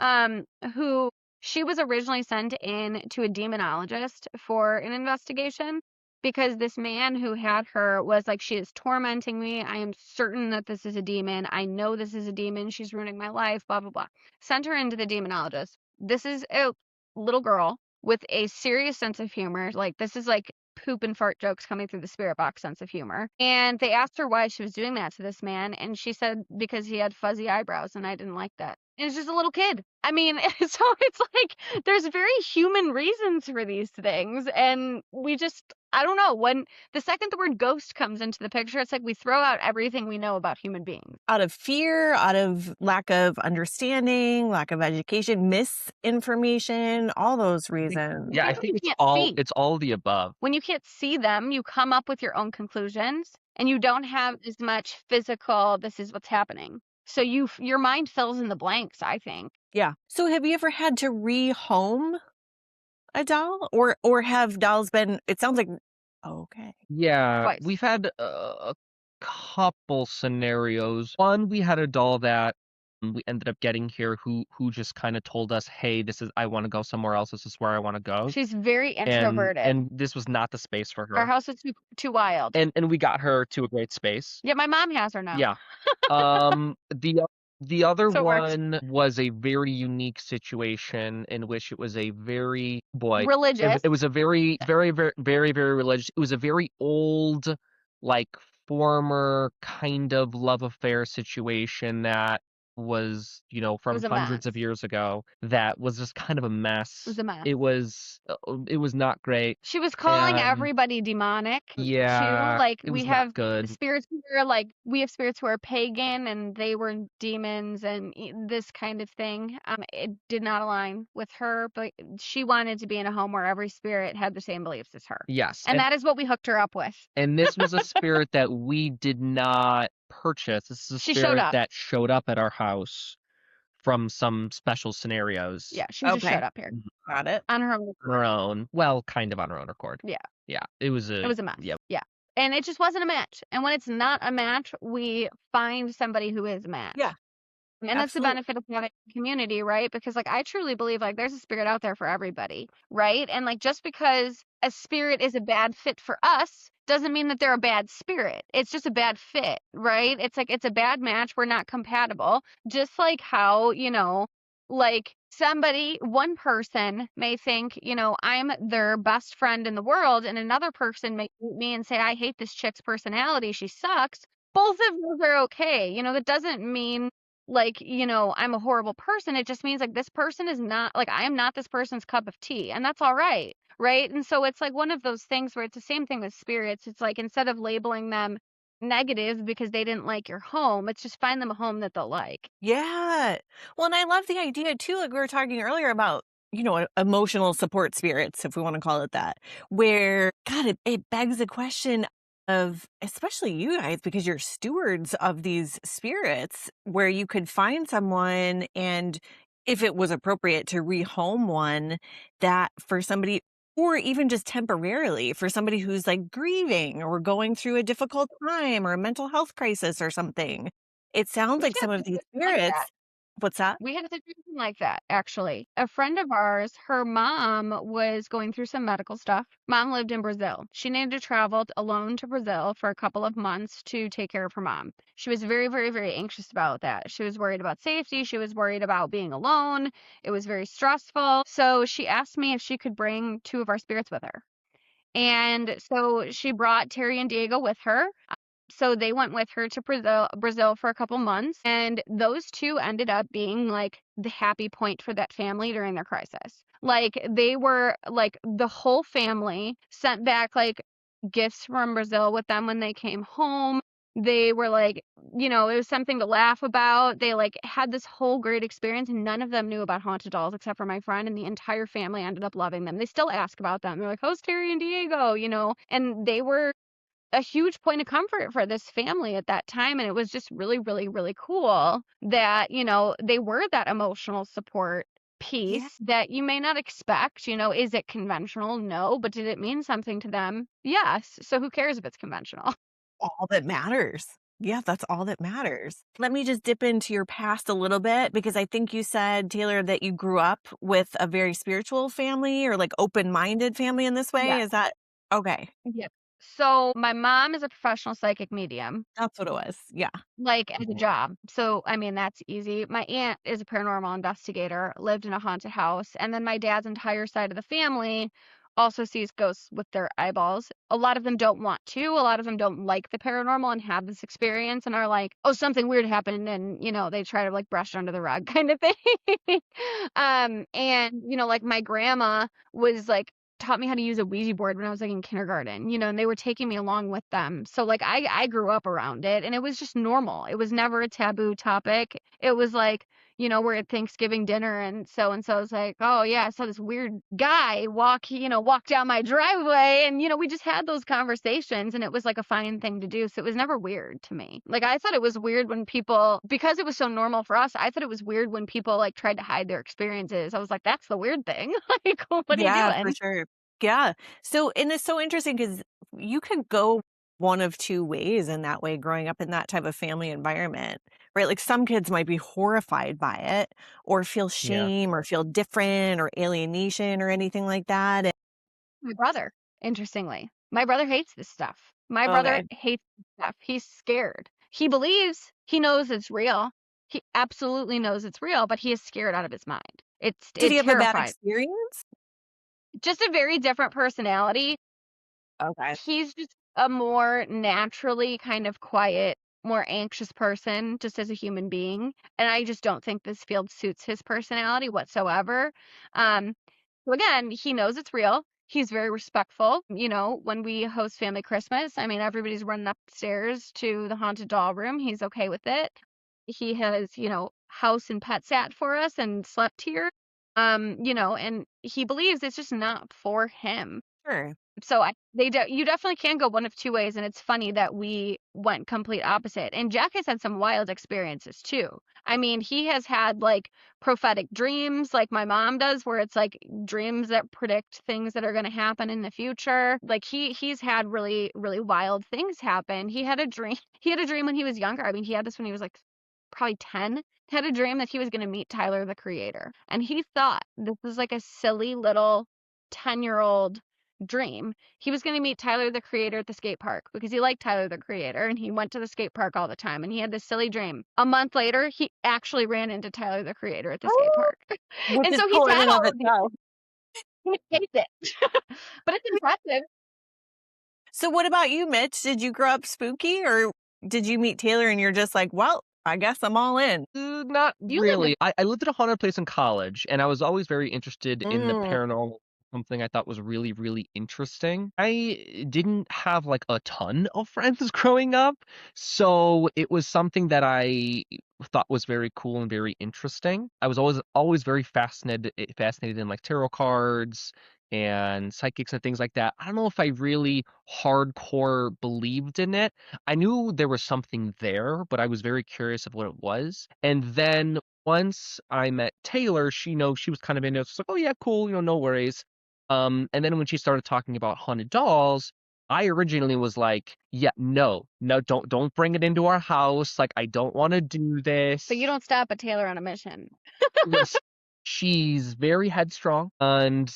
who she was originally sent in to a demonologist for an investigation because this man who had her was like, she is tormenting me. I am certain that this is a demon. I know this is a demon. She's ruining my life, blah, blah, blah. Sent her into the demonologist. This is a little girl with a serious sense of humor. Like, this is like poop and fart jokes coming through the spirit box sense of humor. And they asked her why she was doing that to this man. And she said, because he had fuzzy eyebrows and I didn't like that. And it's just a little kid. I mean, so it's like there's very human reasons for these things. And we just, I don't know. When the second the word ghost comes into the picture, it's like we throw out everything we know about human beings. Out of fear, out of lack of understanding, lack of education, misinformation, all those reasons. Yeah, I Things that think you can't see. it's all the above. When you can't see them, you come up with your own conclusions and you don't have as much physical, this is what's happening. So your mind fills in the blanks, I think. Yeah. So have you ever had to rehome a doll? Or have dolls been, it sounds like, okay. Yeah, Twice. we've had a couple scenarios. One, we had a doll that we ended up getting here who just kind of told us, "Hey, I want to go somewhere else. This is where I want to go." She's very And introverted. this was not the space for Our her. house is too wild. And we got her to a great space. Yeah, my mom has her now. Yeah. The other So it works. one was a very unique situation in which it was a very Religious. it was a very, very, very, very, very religious. It was a very old, like former kind of love affair situation that was, It from was a hundreds of mess. years ago that was just kind of a It mess. was a mess. It was not great. She was calling And everybody demonic too. yeah, Like it we was not have good. spirits who are like we have spirits who are pagan and they were demons and this kind of thing. It did not align with her, but she wanted to be in a home where every spirit had the same beliefs as her. Yes. And that is what we hooked her up with. And this was a spirit that we did not purchase. This is a She showed spirit up. that showed up at our house from some special scenarios. Yeah, she just Okay. showed up here Got it. on her own. On her own. Well, kind of on her own accord. Yeah. Yeah. It was It was a mess. Yeah. Yeah. And it just wasn't a match. And when it's not a match, we find somebody who is a match. Yeah. And that's the Absolutely. benefit of having a community, right? Because like I truly believe like there's a spirit out there for everybody, right? And like just because a spirit is a bad fit for us doesn't mean that they're a bad spirit. It's just a bad fit, right? It's like it's a bad match. We're not compatible. Just like how, like one person may think, I'm their best friend in the world, and another person may meet me and say, I hate this chick's personality. She sucks. Both of those are okay. That doesn't mean like, I'm a horrible person. It just means like this person is not like I am not this person's cup of tea, and that's all right. Right. And so it's like one of those things where it's the same thing with spirits. It's like instead of labeling them negative because they didn't like your home, it's just find them a home that they'll like. Yeah. Well, and I love the idea too, like we were talking earlier about, emotional support spirits, if we want to call it that, where, God, it begs the question of, especially you guys, because you're stewards of these spirits, where you could find someone and if it was appropriate to rehome one that for somebody, or even just temporarily for somebody who's like grieving or going through a difficult time or a mental health crisis or something. It sounds We like had some a of these situation like spirits. that. What's that? We had a situation like that, actually. A friend of ours, her mom was going through some medical stuff. Mom lived in Brazil. She needed to travel alone to Brazil for a couple of months to take care of her mom. She was very, very, very anxious about that. She was worried about safety. She was worried about being alone. It was very stressful. So she asked me if she could bring two of our spirits with her. And so she brought Terry and Diego with her. So they went with her to Brazil for a couple months, and those two ended up being like the happy point for that family during their crisis. Like they were like the whole family sent back like gifts from Brazil with them when they came home. They were like, it was something to laugh about. They like had this whole great experience, and none of them knew about haunted dolls except for my friend, and the entire family ended up loving them. They still ask about them. They're like, "How's Terry and Diego?" And they were a huge point of comfort for this family at that time. And it was just really, really, really cool that, they were that emotional support piece that you may not expect. Is it conventional? No. But did it mean something to them? Yes. So who cares if it's conventional? All that matters. Yeah, that's all that matters. Let me just dip into your past a little bit, because I think you said, Taylor, that you grew up with a very spiritual family or like open-minded family in this way. Yeah. Is that okay? Yeah. So my mom is a professional psychic medium, That's what it was. Yeah. like as a job. So, I mean, that's easy. My aunt is a paranormal investigator, lived in a haunted house. And then my dad's entire side of the family also sees ghosts with their eyeballs. A lot of them don't want to. A lot of them don't like the paranormal and have this experience and are like, oh, something weird happened. And, they try to like brush it under the rug kind of thing. And, like my grandma was like taught me how to use a Ouija board when I was, like, in kindergarten, and they were taking me along with them. So, like, I grew up around it, and it was just normal. It was never a taboo topic. It was like, we're at Thanksgiving dinner, and so-and-so's like, "Oh, yeah, I saw this weird guy walk down my driveway," and, we just had those conversations, and it was, like, a fine thing to do, so it was never weird to me. Like, I thought it was weird when people because it was so normal for us, I thought it was weird when people, like, tried to hide their experiences. I was like, "That's the weird thing." Like, "What are you Yeah, for doing?" sure. Yeah. So and it's so interesting because you could go one of 2 ways in that way growing up in that type of family environment, right? Like, some kids might be horrified by it or feel Yeah. shame or feel different or alienation or anything like that. My brother, interestingly. My brother hates this stuff. My brother Okay. hates this stuff. He's scared. He knows it's real. He absolutely knows it's real, but he is scared out of his mind. Did It he have a bad terrifies. experience? Just a very different personality. Okay. He's just a more naturally kind of quiet, more anxious person just as a human being, and I just don't think this field suits his personality whatsoever. Um, so again, he knows it's real. He's very respectful. When we host family Christmas, I mean, everybody's running upstairs to the haunted doll room. He's okay with it. He has, house and pet sat for us and slept here. And he believes it's just not for him. Sure. So you definitely can go one of two ways, and it's funny that we went complete opposite. And Jack has had some wild experiences too. I mean, he has had like prophetic dreams, like my mom does, where it's like dreams that predict things that are going to happen in the future. Like he's had really really wild things happen. He had a dream. He had a dream when he was younger. I mean, he had this when he was like probably 10. He had a dream that he was going to meet Tyler the Creator, and he thought this was like a silly little 10-year-old dream. He was going to meet Tyler the Creator at the skate park because he liked Tyler the Creator and he went to the skate park all the time, and he had this silly dream. A month later, he actually ran into Tyler the Creator at the skate Oh, park. which And is so he's cool in had and of all of these. itself. He hates it. But it's impressive. So what about you, Mitch? Did you grow up spooky or did you meet Taylor and you're just like, "Well, I guess I'm all in." Not You live in really. I lived at a haunted place in college, and I was always very interested in the Mm, paranormal. Something I thought was really, really interesting. I didn't have like a ton of friends growing up, so it was something that I thought was very cool and very interesting. I was always very fascinated in like tarot cards and psychics and things like that. I don't know if I really hardcore believed in it. I knew there was something there, but I was very curious of what it was. And then once I met Taylor, she was kind of into it. It's like, oh yeah, cool, no worries. And then when she started talking about haunted dolls, I originally was like, yeah, no, no, don't bring it into our house. Like, I don't want to do but you this. don't stop a Taylor on a mission. Listen, she's very headstrong, and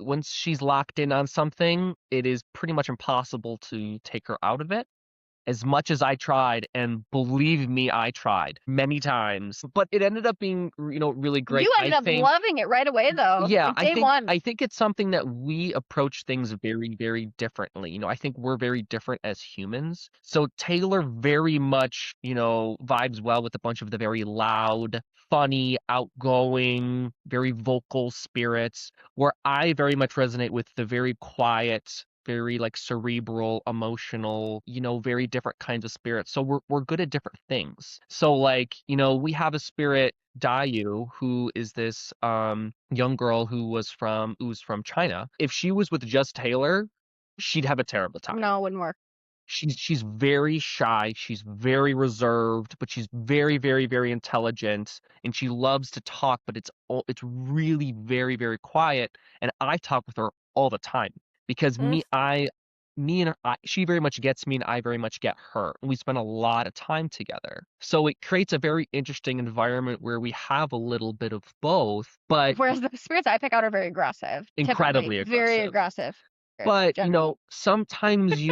once she's locked in on something, it is pretty much impossible to take her out of it. As much as I tried, and believe me, I tried many times, but it ended up being, really great. You ended up loving it right away though. Yeah, Like day one. I think it's something that we approach things very, very differently. I think we're very different as humans. So Taylor very much, vibes well with a bunch of the very loud, funny, outgoing, very vocal spirits, where I very much resonate with the very quiet, very like cerebral, emotional, very different kinds of spirits. So we're good at different things. So like, we have a spirit Dayu, who is this young girl who was from China. If she was with just Taylor, she'd have a terrible time. No, it wouldn't work. She's very shy, she's very reserved, but she's very, very, very intelligent, and she loves to talk, but it's really very, very quiet, and I talk with her all the time because mm, me and her, she very much gets me and I very much get her. And we spend a lot of time together. So it creates a very interesting environment where we have a little bit of both, but Whereas the spirits I pick out are very aggressive. Typically. incredibly Very aggressive. aggressive. But, Generally. sometimes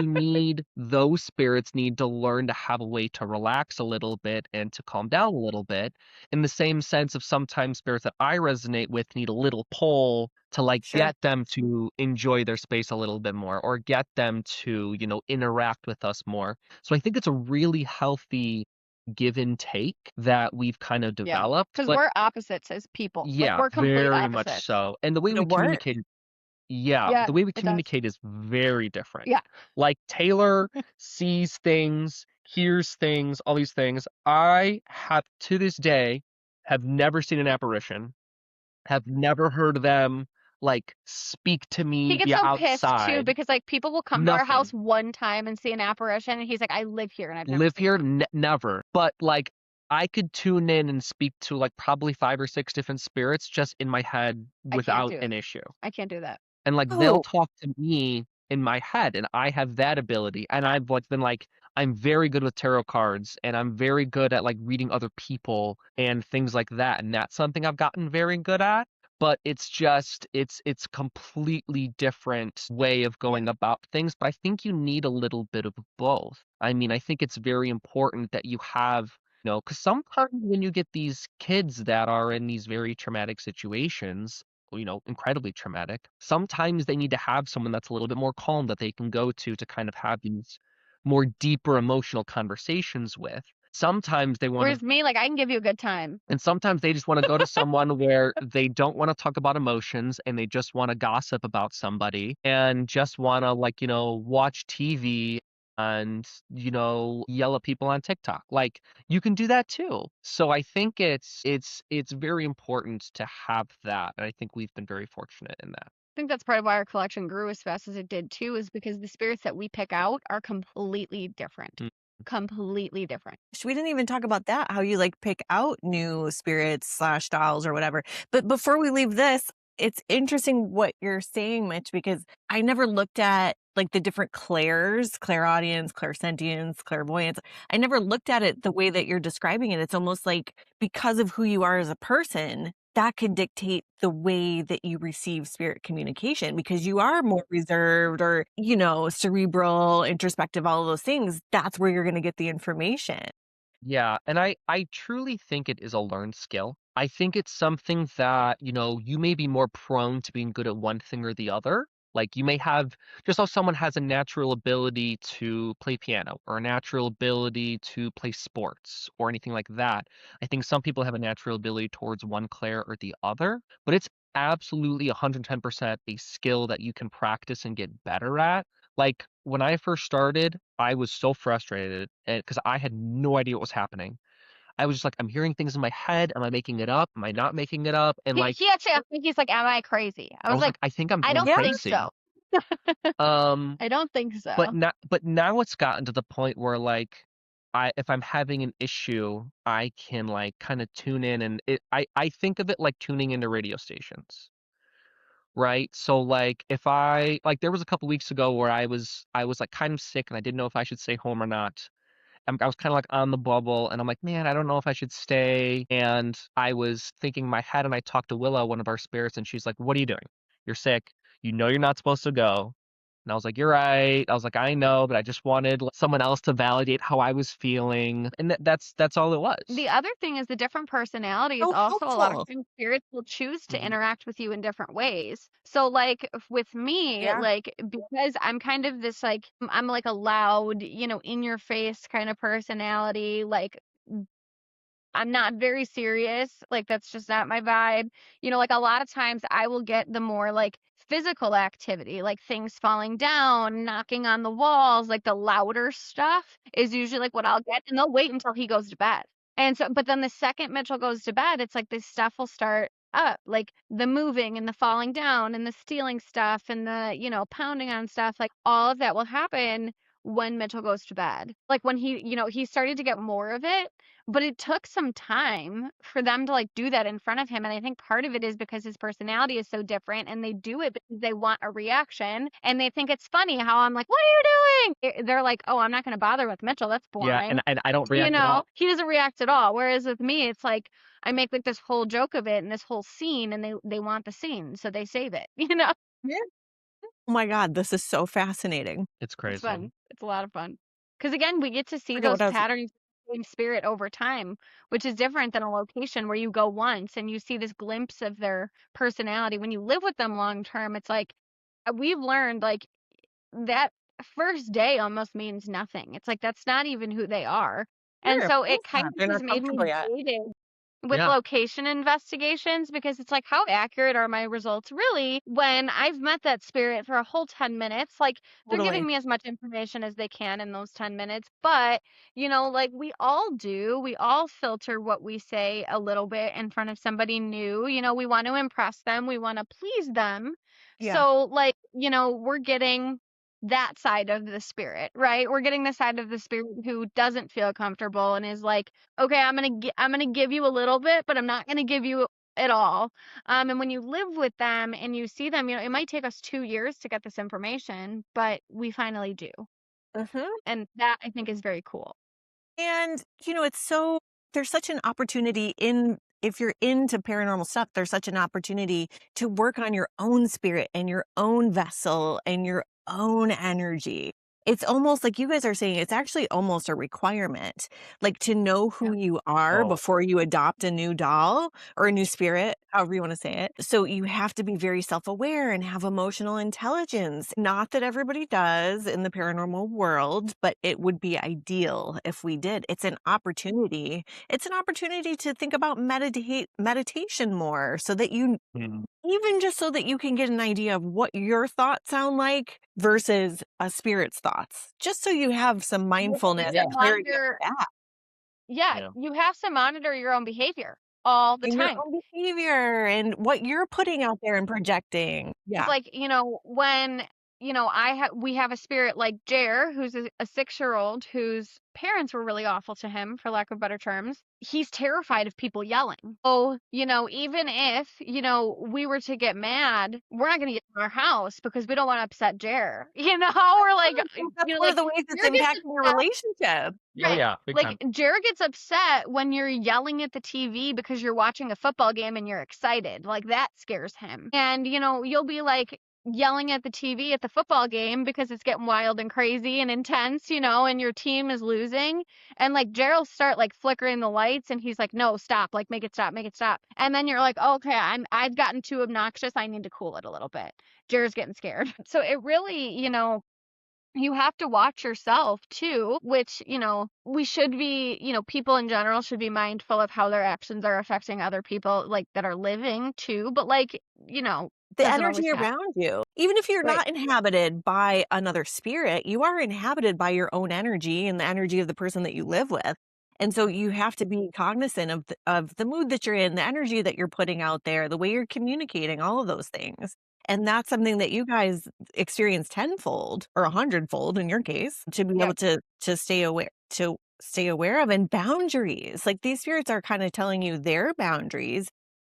those spirits need to learn to have a way to relax a little bit and to calm down a little bit. In the same sense of sometimes spirits that I resonate with need a little pull to like sure. get them to enjoy their space a little bit more or get them to, interact with us more. So I think it's a really healthy give and take that we've kind of Yeah. developed. Because But we're opposites as people. Like yeah, we're complete very much opposites. so. And the way It'll we work. communicate Yeah, Yeah, the way we it does. communicate is very different. Yeah. Like Taylor sees things, hears things, all these things. I have to this day have never seen an apparition, have never heard them like speak to He me, gets be so pissed too outside. because like people will come to our house Nothing. one time and see an apparition and he's like, I live here and I've never Live seen here? one. Never. But like I could tune in and speak to like probably 5 or 6 different spirits just in my head I can't without do an it. issue. I can't do that. And like they'll Oh, talk to me in my head and I have that ability. And I've like been like I'm very good with tarot cards and I'm very good at like reading other people and things like that. And that's something I've gotten very good at. But it's just it's completely different way of Yeah. going about things. But I think you need a little bit of both. I mean, I think it's very important that you have because sometimes when you get these kids that are in these very traumatic situations, incredibly traumatic, sometimes they need to have someone that's a little bit more calm that they can go to kind of have these more deeper emotional conversations with. Sometimes they want to Whereas me, like I can give you a good time. and sometimes they just want to go to someone where they don't want to talk about emotions and they just want to gossip about somebody and just want to like, watch TV and, yell at people on TikTok. Like you can do that too. So I think it's very important to have that. And I think we've been very fortunate in that. I think that's part of why our collection grew as fast as it did too, is because the spirits that we pick out are completely different. Mm. Completely different. we didn't even talk about that, how you like pick out new spirits slash dolls or whatever. But before we leave this, it's interesting what you're saying, Mitch, because I never looked at like the different clairs, clairaudience, clairsentience, clairvoyance. I never looked at it the way that you're describing it. It's almost like because of who you are as a person, that could dictate the way that you receive spirit communication because you are more reserved or, cerebral, introspective, all of those things. That's where you're going to get the information. Yeah, and I truly think it is a learned skill. I think it's something that, you may be more prone to being good at one thing or the other. Like you may have just how someone has a natural ability to play piano or a natural ability to play sports or anything like that. I think some people have a natural ability towards one clair or the other, but it's absolutely 110% a skill that you can practice and get better at. Like when I first started, I was so frustrated because I had no idea what was happening. I was just like, I'm hearing things in my head. Am I making it up? Am I not making it up? And like, He actually asked me, he's like, am I crazy? I I was was like, like, I think I'm I going don't Yeah. think crazy. so. Um, I don't think but so. now it's gotten to the point where like, if I'm having an issue, I can like kind of tune in and I think of it like tuning into radio stations. Right. So like if I like there was a couple weeks ago where I was like kind of sick and I didn't know if I should stay home or not. I was kind of like on the bubble and I'm like, man, I don't know if I should stay. And I was thinking in my head and I talked to Willow, one of our spirits, and she's like, what are you doing? You're sick. You know you're not supposed to go. And I was like, you're right. I was like, I know, but I just wanted someone else to validate how I was feeling. And that's all it was. The other thing is the different personalities So also a lot of helpful. times spirits will choose to Mhm. interact with you in different ways. So like with me, Yeah. like because I'm kind of this like I'm like a loud, in your face kind of personality, like I'm not very serious. Like that's just not my vibe. Like a lot of times I will get the more like physical activity, like things falling down, knocking on the walls, like the louder stuff is usually like what I'll get. And they'll wait until he goes to bed. And so, but then the second Mitchell goes to bed, it's like this stuff will start up, like the moving and the falling down and the stealing stuff and the, pounding on stuff, like all of that will happen when Mitchell goes to bed. Like when he started to get more of it, but it took some time for them to like do that in front of him. And I think part of it is because his personality is so different and they do it because they want a reaction and they think it's funny how I'm like, what are you doing? They're like, oh, I'm not going to bother with Mitchell. That's Yeah, boring. and I don't react at all. He doesn't react at all. Whereas with me, it's like I make like this whole joke of it and this whole scene and they want the scene. So they save it, Yeah. Oh my God, this is so fascinating. It's It's crazy. fun. It's a lot of fun. Because again, we get to see Forget those what I was patterns in spirit over time, which is different than a location where you go once and you see this glimpse of their personality. When you live with them long term, it's like we've learned like that first day almost means nothing. It's like that's not even who they are. And sure, of so it course kind not. of They're has not made me comfortable yet. jaded. with Yeah. location investigations, because it's like, how accurate are my results really when I've met that spirit for a whole 10 minutes? Like, they're giving Totally. me as much information as they can in those 10 minutes. But, like we all do, we all filter what we say a little bit in front of somebody new. We want to impress them, we want to please them. Yeah. So, like, we're getting that side of the spirit, right? We're getting the side of the spirit who doesn't feel comfortable and is like, okay, I'm gonna give you a little bit, but I'm not gonna give you it all. And when you live with them and you see them, it might take us 2 years to get this information, but we finally do, Mhm. and that I think is very cool. And, it's there's such an opportunity if you're into paranormal stuff, there's such an opportunity to work on your own spirit and your own vessel and your own energy. It's almost like you guys are saying it's actually almost a requirement, like to know Yeah. who you are Oh, before you adopt a new doll or a new spirit, however you want to say it. So you have to be very self aware and have emotional intelligence. Not that everybody does in the paranormal world, but it would be ideal if we did. It's an opportunity. It's an opportunity to think about meditation more so that you mm, even just so that you can get an idea of what your thoughts sound like versus a spirit's thoughts. Just so you have some You mindfulness have to yeah, and clarity of monitor, that yeah, yeah. you have to monitor your own behavior all the in your time. own behavior and what you're putting out there and projecting. It's Yeah. like, when, we have a spirit like Jer, who's a 6-year-old whose parents were really awful to him, for lack of better terms. He's terrified of people yelling. So, even if, we were to get mad, we're not going to get in our house because we don't want to upset Jer. Or like, That's one of like the ways it's Jer gets impacting your upset. relationship. Oh Right. yeah, big Like, time. Jared gets upset when you're yelling at the TV because you're watching a football game and you're excited. Like, that scares him. And, you'll be like yelling at the TV at the football game because it's getting wild and crazy and intense, and your team is losing. And like Gerald'll start like flickering the lights and he's like, no, stop, like make it stop, make it stop. And then you're like, oh, okay, I've gotten too obnoxious. I need to cool it a little bit. Jared's getting scared. So it really, you have to watch yourself too, which, we should be, people in general should be mindful of how their actions are affecting other people, like that are living too. But like, The doesn't always energy happen. around you. Even if you're Right. not inhabited by another spirit, you are inhabited by your own energy and the energy of the person that you live with. And so you have to be cognizant of the mood that you're in, the energy that you're putting out there, the way you're communicating, all of those things. And that's something that you guys experience tenfold or a hundredfold in your case to be Yeah. able to stay aware of, and boundaries. Like these spirits are kind of telling you their boundaries.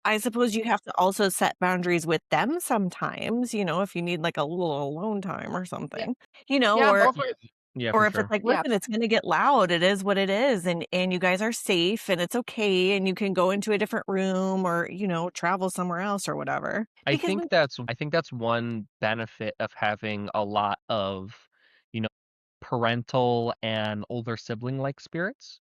I suppose you have to also set boundaries with them sometimes, if you need like a little alone time or Yeah. something, Yeah. or Both Yeah, ways. yeah, for or if it's sure. like, Yeah. listen, it's gonna get loud. It is what it is, and you guys are safe and it's okay and you can go into a different room or, travel somewhere else or whatever. Because I think that's one benefit of having a lot of, you know, parental and older sibling like spirits.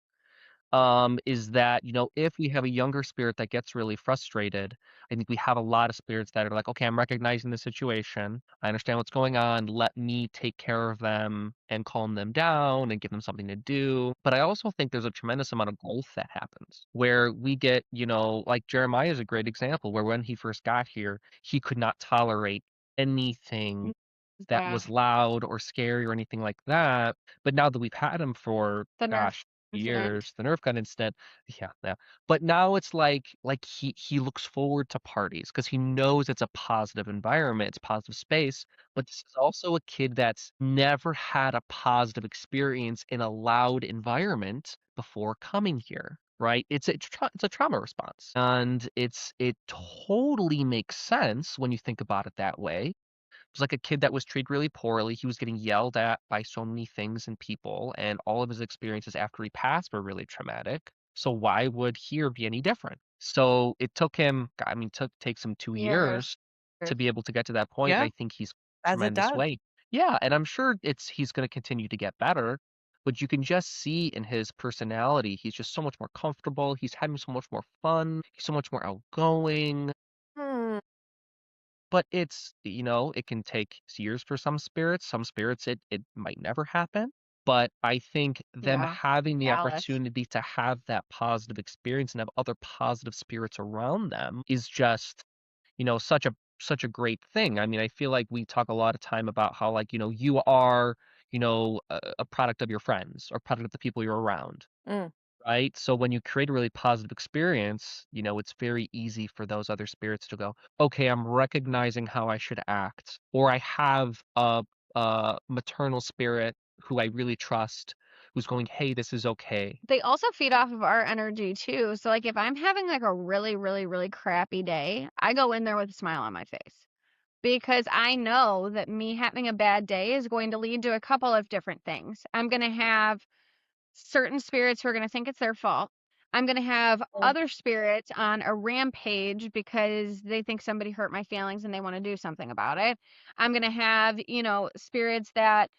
Is that, if we have a younger spirit that gets really frustrated, I think we have a lot of spirits that are like, okay, I'm recognizing the situation. I understand what's going on. Let me take care of them and calm them down and give them something to do. But I also think there's a tremendous amount of growth that happens where we get, like Jeremiah is a great example where when he first got here, he could not tolerate anything that Yeah. was loud or scary or anything like that. But now that we've had him for, The Nerf gosh, incident. years, the Nerf gun incident, yeah, yeah. But now it's like he looks forward to parties because he knows it's a positive environment, it's positive space. But this is also a kid that's never had a positive experience in a loud environment before coming here. Right? It's a trauma response, and it totally makes sense when you think about it that way. Was like a kid that was treated really poorly. He was getting yelled at by so many things and people, and all of his experiences after he passed were really traumatic. So why would here be any different? So it took him, I mean, takes him 2 years Years. to be able to get to that point. And yeah, I think he's as it tremendous does. way. Yeah, and I'm sure he's going to continue to get better. But you can just see in his personality, he's just so much more comfortable. He's having so much more fun. He's so much more outgoing. Hmm. But it can take years for some spirits. Some spirits, it might never happen. but I think them Yeah. having the Alice. opportunity to have that positive experience and have other positive spirits around them is just, such a great thing. I mean, I feel like we talk a lot of time about how, like, you are, a product of your friends or product of the people you're around, Mm. right? So when you create a really positive experience, it's very easy for those other spirits to go, okay, I'm recognizing how I should act, or I have a maternal spirit who I really trust, who's going, hey, this is okay. They also feed off of our energy too. So like if I'm having like a really, really, really crappy day, I go in there with a smile on my face because I know that me having a bad day is going to lead to a couple of different things. I'm going to have certain spirits who are going to think it's their fault. I'm going to have Mm. other spirits on a rampage because they think somebody hurt my feelings and they want to do something about it. I'm going to have, spirits that,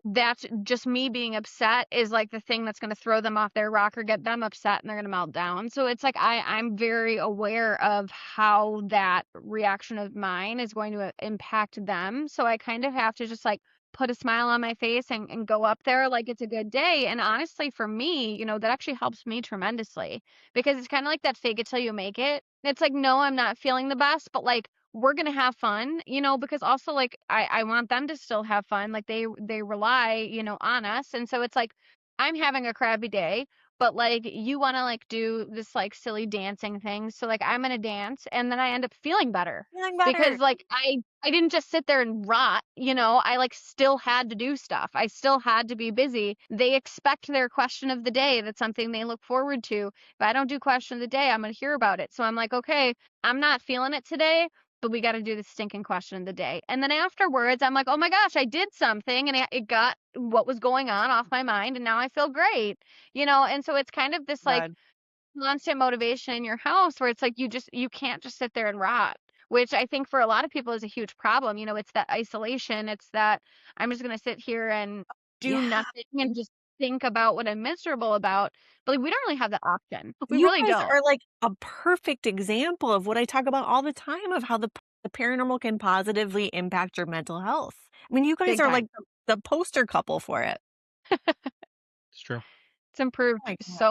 that's just me being upset is like the thing that's going to throw them off their rock or get them upset and they're going to melt down. So it's like I'm very aware of how that reaction of mine is going to impact them. So I kind of have to just like put a smile on my face and go up there like it's a good day. And honestly, for me, that actually helps me tremendously because it's kind of like that fake it till you make it. It's like, no, I'm not feeling the best, but like we're gonna have fun, because also like I want them to still have fun. Like they rely, on us. And so it's like I'm having a crappy day, but like you wanna like do this like silly dancing thing. So like I'm gonna dance and then I end up feeling better Feeling better. because like I didn't just sit there and rot, I like still had to do stuff. I still had to be busy. They expect their question of the day. That's something they look forward to. If I don't do question of the day, I'm going to hear about it. So I'm like, okay, I'm not feeling it today, but we got to do the stinking question of the day. And then afterwards, I'm like, oh my gosh, I did something and it got what was going on off my mind. And now I feel great, and so it's kind of this like God. constant motivation in your house where it's like you can't just sit there and rot, which I think for a lot of people is a huge problem. It's that isolation. It's that I'm just going to sit here and do Yeah. nothing and just think about what I'm miserable about. But like, we don't really have the option. We You really guys don't. are like a perfect example of what I talk about all the time of how the paranormal can positively impact your mental health. I mean, you guys Big are time. like the poster couple for it. It's true. It's Oh improved my God.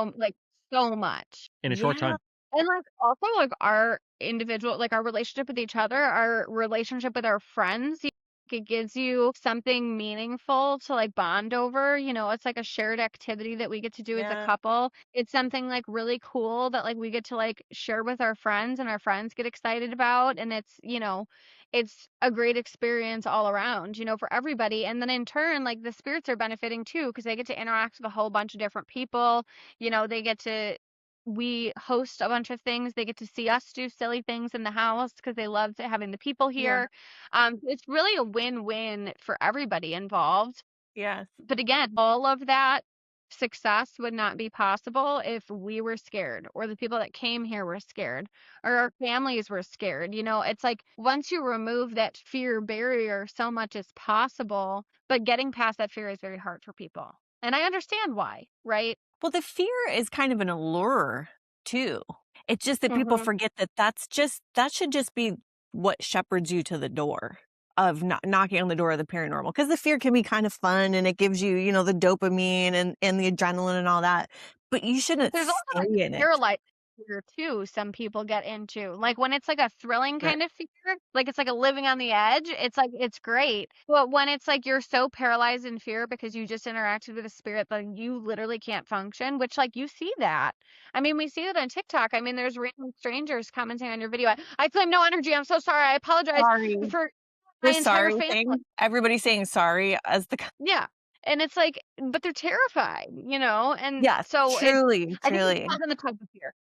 so much. In a short Yeah. time. And, like, also, like, our individual like, our relationship with each other, our relationship with our friends, it gives you something meaningful to, like, bond over, it's like a shared activity that we get to do as a Yeah. couple. It's something, like, really cool that, like, we get to, like, share with our friends and our friends get excited about, and it's a great experience all around, for everybody, and then in turn, like, the spirits are benefiting too because they get to interact with a whole bunch of different people, they get to we host a bunch of things. They get to see us do silly things in the house because they love having the people Yeah. here. It's really a win-win for everybody involved. Yes. But again, all of that success would not be possible if we were scared or the people that came here were scared or our families were scared. It's like once you remove that fear barrier, so much is possible, but getting past that fear is very hard for people. And I understand why, right? Well, the fear is kind of an allure too. It's just that people Hmm. forget that that should just be what shepherds you to the door of knocking on the door of the paranormal. Because the fear can be kind of fun and it gives you, the dopamine and the adrenaline and all that. But you But shouldn't there's also like stay in it. paralyzed fear too, some people get into. Like when it's like a thrilling Right. kind of fear, like it's like a living on the edge, it's like it's great. But when it's like you're so paralyzed in fear because you just interacted with a spirit that you literally can't function, which like you see that. I mean, we see that on TikTok. I mean, there's random strangers commenting on your video. I claim no energy. I'm so sorry. I apologize Sorry. for my The entire sorry family. thing. Everybody saying sorry as the Yeah. And it's like, but they're terrified, and yes, so truly, I think it truly. depends on the type of fear.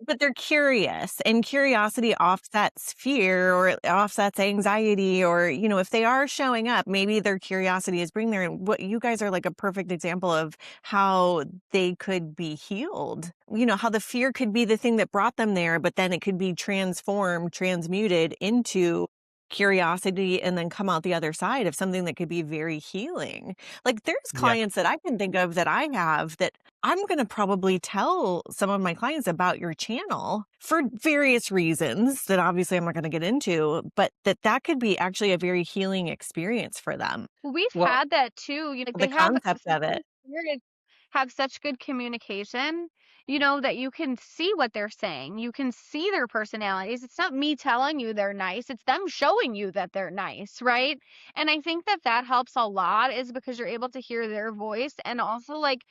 But they're curious, and curiosity offsets fear or it offsets anxiety or, if they are showing up, maybe their curiosity is bringing there. And what you guys are like a perfect example of how they could be healed. How the fear could be the thing that brought them there, but then it could be transformed, transmuted into curiosity and then come out the other side of something that could be very healing. Like there's Yeah. clients that I can think of that I have that I'm going to probably tell some of my clients about your channel for various reasons that obviously I'm not going to get into, but that could be actually a very healing experience for them. We've Well, had that too, like, The they have concept some of it. spirits have such good communication, that you can see what they're saying. You can see their personalities. It's not me telling you they're nice, it's them showing you that they're nice, right? And I think that that helps a lot is because you're able to hear their voice and also, like,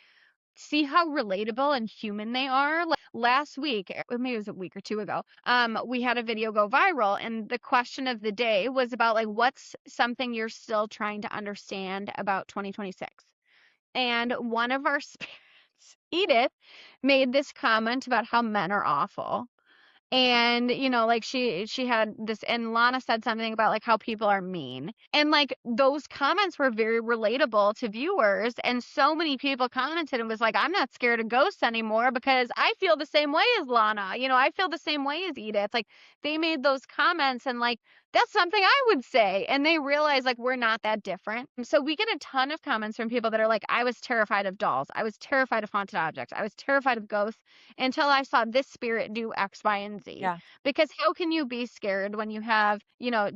see how relatable and human they are. Like last week, maybe it was a week or two ago, we had a video go viral, and the question of the day was about like what's something you're still trying to understand about 2026. And one of our spirits, Edith, made this comment about how men are awful. And, like she had this, and Lana said something about like how people are mean. And like those comments were very relatable to viewers. And so many people commented and was like, I'm not scared of ghosts anymore because I feel the same way as Lana. I feel the same way as Edith. It's like they made those comments and like that's something I would say. And they realize like we're not that different. And so we get a ton of comments from people that are like, I was terrified of dolls. I was terrified of haunted objects. I was terrified of ghosts until I saw this spirit do X, Y, and Z. Yeah. Because how can you be scared when you have,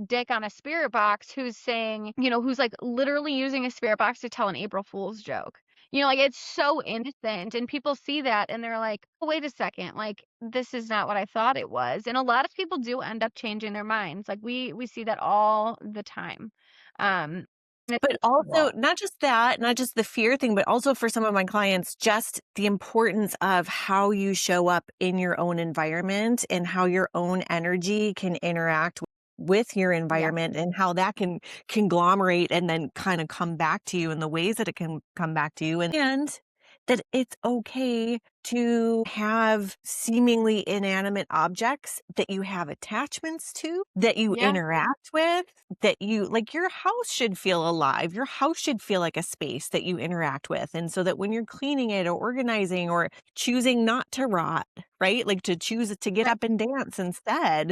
Dick on a spirit box who's saying, who's like literally using a spirit box to tell an April Fool's joke? Like it's so innocent and people see that and they're like, oh, wait a second, like this is not what I thought it was. And a lot of people do end up changing their minds. Like we see that all the time. Um, and it's But also, cool. not just that, not just the fear thing, but also for some of my clients, just the importance of how you show up in your own environment and how your own energy can interact with your Yeah. environment and how that can conglomerate and then kind of come back to you in the ways that it can come back to you. And that it's okay to have seemingly inanimate objects that you have attachments to, that you Yeah. interact with, that you like your house should feel alive. Your house should feel like a space that you interact with. And so that when you're cleaning it or organizing or choosing not to rot, right? Like to choose to get Right. up and dance instead,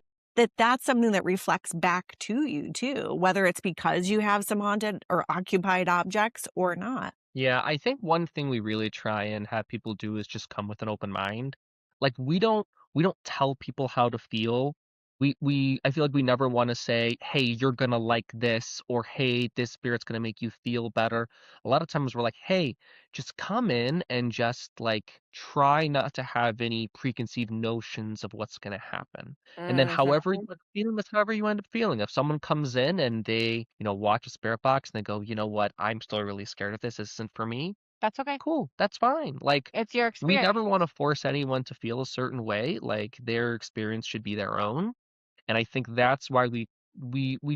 that's something that reflects back to you too, whether it's because you have some haunted or occupied objects or not. yeah, I think one thing we really try and have people do is just come with an open mind. Like we don't tell people how to feel. We I feel like we never want to say, "Hey, you're gonna like this," or "Hey, this spirit's gonna make you feel better." A lot of times we're like, "Hey, just come in and just like try not to have any preconceived notions of what's gonna happen." And then however you Mhm. end up feeling, that's however you end up feeling. If someone comes in and they, watch a spirit box and they go, "You know what? I'm still really scared of this. This isn't for me." That's okay. Cool. That's fine. Like, It's your we experience. never want to force anyone to feel a certain way. Like, their experience should be their own. And I think that's why we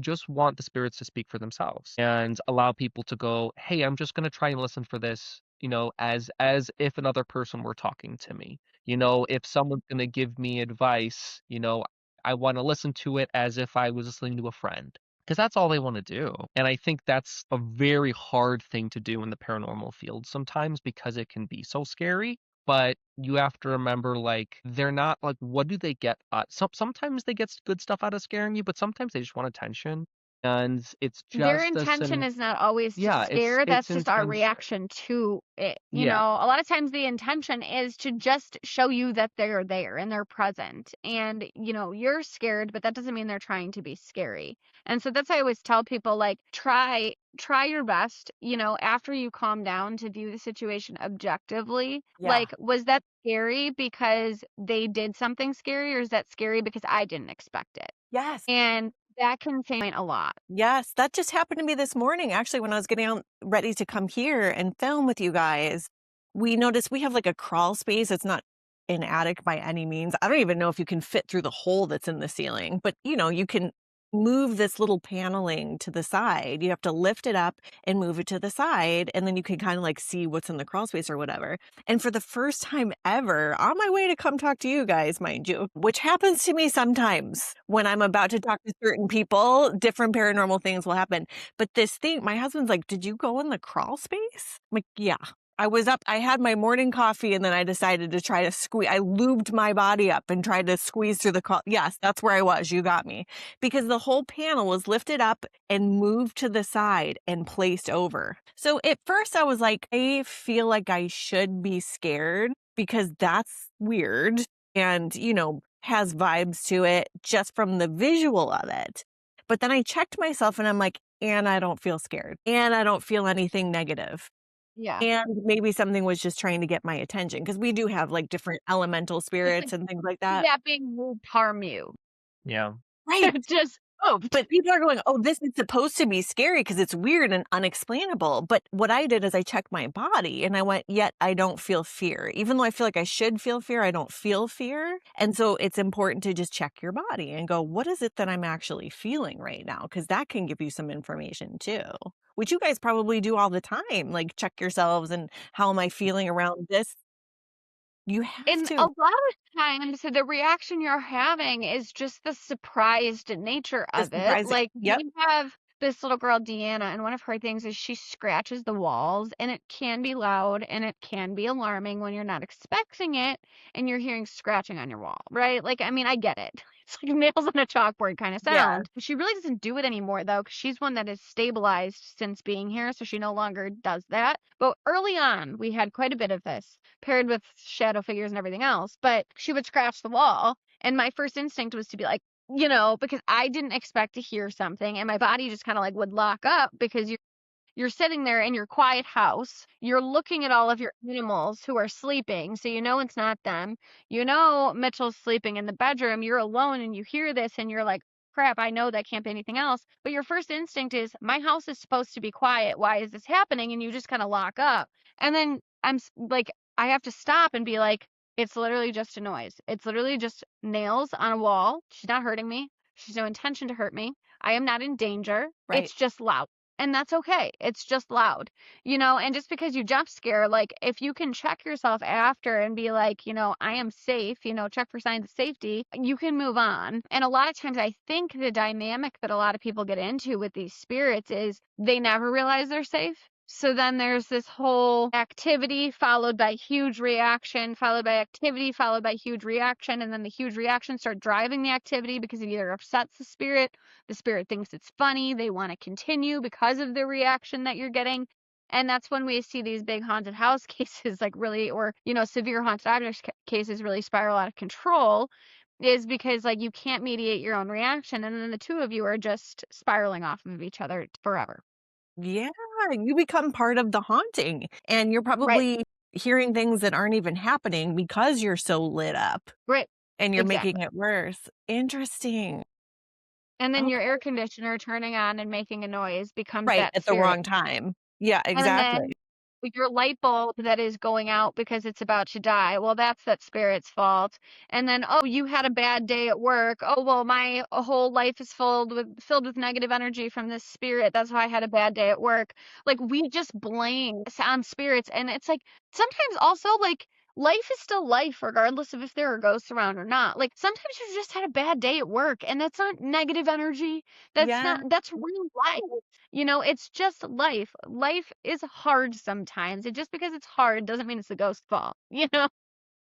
just want the spirits to speak for themselves and allow people to go, "Hey, I'm just going to try and listen for this, as if another person were talking to me. If someone's going to give me advice, I want to listen to it as if I was listening to a friend." Because that's all they want to do. And I think that's a very hard thing to do in the paranormal field sometimes because it can be so scary. But you have to remember, like, they're not like, what do they get? Sometimes they get good stuff out of scaring you, but sometimes they just want attention, and it's Their just this, intention and is not always to yeah, it's scare, it's that's just our intention. reaction to it. Yeah, A lot of times the intention is to just show you that they're there and they're present. And, you're scared, but that doesn't mean they're trying to be scary. And so that's why I always tell people like try your best, after you calm down to view the situation objectively. Yeah. Like, was that scary because they did something scary or is that scary because I didn't expect it? Yes. And that can change a lot. Yes, that just happened to me this morning, actually, when I was getting out ready to come here and film with you guys. We noticed we have like a crawl space. It's not an attic by any means. I don't even know if you can fit through the hole that's in the ceiling, but you can move this little paneling to the side. You have to lift it up and move it to the side, and then you can kind of like see what's in the crawl space or whatever. And for the first time ever, on my way to come talk to you guys, mind you, which happens to me sometimes when I'm about to talk to certain people, different paranormal things will happen. But this thing, my husband's like, "Did you go in the crawl space?" I'm like, "Yeah." I was up, I had my morning coffee, and then I decided to try to I lubed my body up and tried to squeeze through the yes, that's where I was, you got me. Because the whole panel was lifted up and moved to the side and placed over. So at first I was like, I feel like I should be scared because that's weird and, has vibes to it just from the visual of it. But then I checked myself and I'm like, and I don't feel scared and I don't feel anything negative. Yeah. And maybe something was just trying to get my attention because we do have, like, different elemental It's like spirits and things like that. that being moved harm you. Yeah. Right. Just moved. But people are going, "Oh, this is supposed to be scary because it's weird and unexplainable." But what I did is I checked my body and I went, "Yet I don't feel fear." Even though I feel like I should feel fear, I don't feel fear. And so it's important to just check your body and go, "What is it that I'm actually feeling right now?" Because that can give you some information too, which you guys probably do all the time. Like, check yourselves and, "How am I feeling around this?" You have And a to. lot of times, the reaction you're having is just the surprised nature It's of it. surprising. Like, Yep. we have this little girl, Deanna, and one of her things is she scratches the walls, and it can be loud and it can be alarming when you're not expecting it and you're hearing scratching on your wall, right? Like, I mean, I get it. It's like nails on a chalkboard kind of Yeah. sound. She really doesn't do it anymore, though, because she's one that is stabilized since being here, so she no longer does that. But early on, we had quite a bit of this paired with shadow figures and everything else. But she would scratch the wall. And my first instinct was to be like, because I didn't expect to hear something. And my body just kind of like would lock up because you're sitting there in your quiet house. You're looking at all of your animals who are sleeping. So it's not them. Mitchell's sleeping in the bedroom. You're alone and you hear this and you're like, crap, I know that can't be anything else. But your first instinct is, my house is supposed to be quiet. Why is this happening? And you just kind of lock up. And then like, I have to stop and be like, it's literally just a noise. It's literally just nails on a wall. She's not hurting me. She's no intention to hurt me. I am not in danger. Right. It's just loud. And that's okay. It's just loud, and just because you jump scare, like, if you can check yourself after and be like, I am safe, check for signs of safety, you can move on. And a lot of times I think the dynamic that a lot of people get into with these spirits is they never realize they're safe. So then there's this whole activity followed by huge reaction, followed by activity, followed by huge reaction. And then the huge reaction start driving the activity because it either upsets the spirit thinks it's funny, they want to continue because of the reaction that you're getting. And that's when we see these big haunted house cases, like really, or, severe haunted objects cases really spiral out of control, is because like you can't mediate your own reaction. And then the two of you are just spiraling off of each other forever. Yeah, you become part of the haunting, and you're Right. probably hearing things that aren't even happening because you're so lit up, Right. and you're making Exactly. it worse. Interesting. And then your Okay. air conditioner turning on and making a noise becomes Right, that at the spirit. wrong time. Yeah, And exactly. then your light bulb that is going out because it's about to die, well, that's that spirit's fault. And then, oh, you had a bad day at work. Oh, well, my whole life is filled with negative energy from this spirit. That's why I had a bad day at work. Like, we just blame on spirits. And it's like, sometimes also, like, life is still life, regardless of if there are ghosts around or not. Like, sometimes you just had a bad day at work, and that's not negative energy. Yeah. That's real life. It's just life. Life is hard sometimes. Just because it's hard doesn't mean it's the ghost's fault, you know?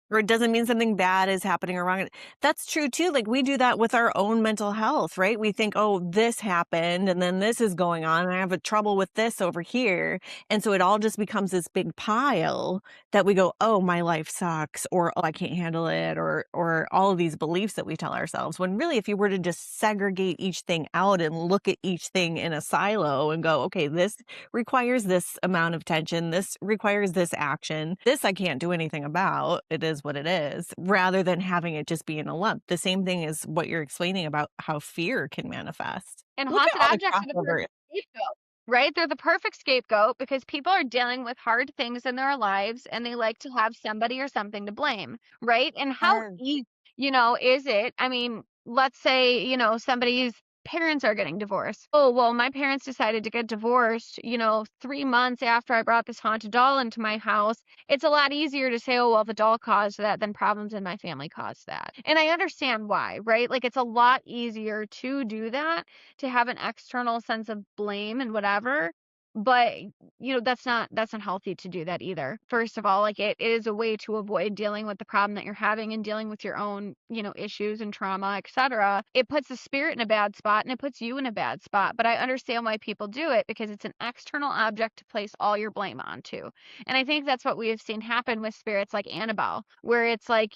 Or it doesn't mean something bad is happening or wrong. That's true too. Like, we do that with our own mental health, right? We think, oh, this happened and then this is going on and I have a trouble with this over here. And so it all just becomes this big pile that we go, oh, my life sucks, or oh, I can't handle it, or all of these beliefs that we tell ourselves. When really, if you were to just segregate each thing out and look at each thing in a silo and go, okay, this requires this amount of tension, this requires this action, this I can't do anything about. It is what it is, rather than having it just be in a lump. The same thing is what you're explaining about how fear can manifest. And Look at haunted all the objects are the crossover. perfect scapegoat, right? They're the perfect scapegoat because people are dealing with hard things in their lives and they like to have somebody or something to blame, right? And how Yes. easy, is it? I mean, let's say, somebody's parents are getting divorced. Oh, well, my parents decided to get divorced, 3 months after I brought this haunted doll into my house. It's a lot easier to say, oh, well, the doll caused that than problems in my family caused that. And I understand why, right? Like, it's a lot easier to do that, to have an external sense of blame and whatever. But, that's not healthy to do that either. First of all, like, it is a way to avoid dealing with the problem that you're having and dealing with your own, issues and trauma, etc. It puts the spirit in a bad spot and it puts you in a bad spot. But I understand why people do it, because it's an external object to place all your blame onto. And I think that's what we have seen happen with spirits like Annabelle, where it's like,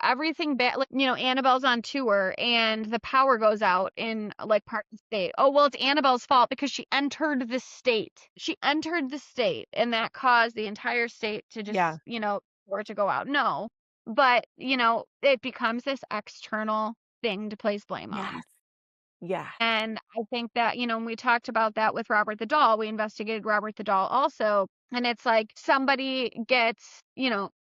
everything bad, like, Annabelle's on tour and the power goes out in like part of the state. Oh, well, it's Annabelle's fault because she entered the state. She entered the state and that caused the entire state to just, Yeah. for it to go out. No. But, it becomes this external thing to place blame on. Yes. Yeah. And I think that, when we talked about that with Robert the Doll, we investigated Robert the Doll also. And it's like somebody gets,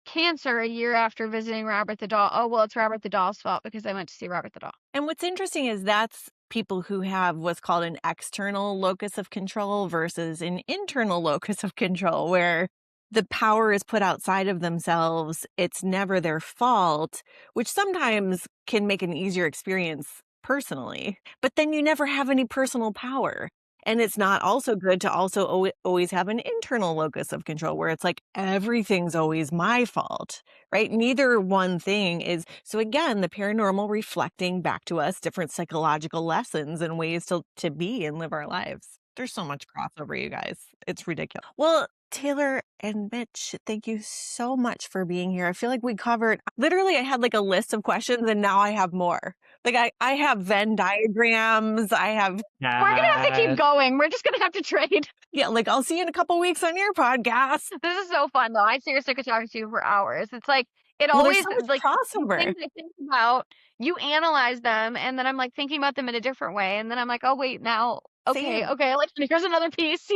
cancer a year after visiting Robert the Doll. Oh, well, it's Robert the Doll's fault because I went to see Robert the Doll. And what's interesting is that's people who have what's called an external locus of control versus an internal locus of control, where the power is put outside of themselves. It's never their fault, which sometimes can make an easier experience personally, but then you never have any personal power. And it's not also good to also always have an internal locus of control where it's like everything's always my fault, right? Neither one thing is. So again, the paranormal reflecting back to us different psychological lessons and ways to be and live our lives. There's so much crossover, you guys. It's ridiculous. Well, Taylor and Mitch, thank you so much for being here. I feel like we covered, literally, I had like a list of questions and now I have more. Like I have Venn diagrams. I have, We're going to have to keep going. We're just going to have to trade. yeah, like I'll see you in a couple weeks on your podcast. This is so fun, though. I seriously could talk to you for hours. It's like, it Well, there's always, so much like, crossover. things I think about, you analyze them, and then I'm like thinking about them in a different way. And then I'm like, oh, wait, now, Same. okay, like, here's another piece,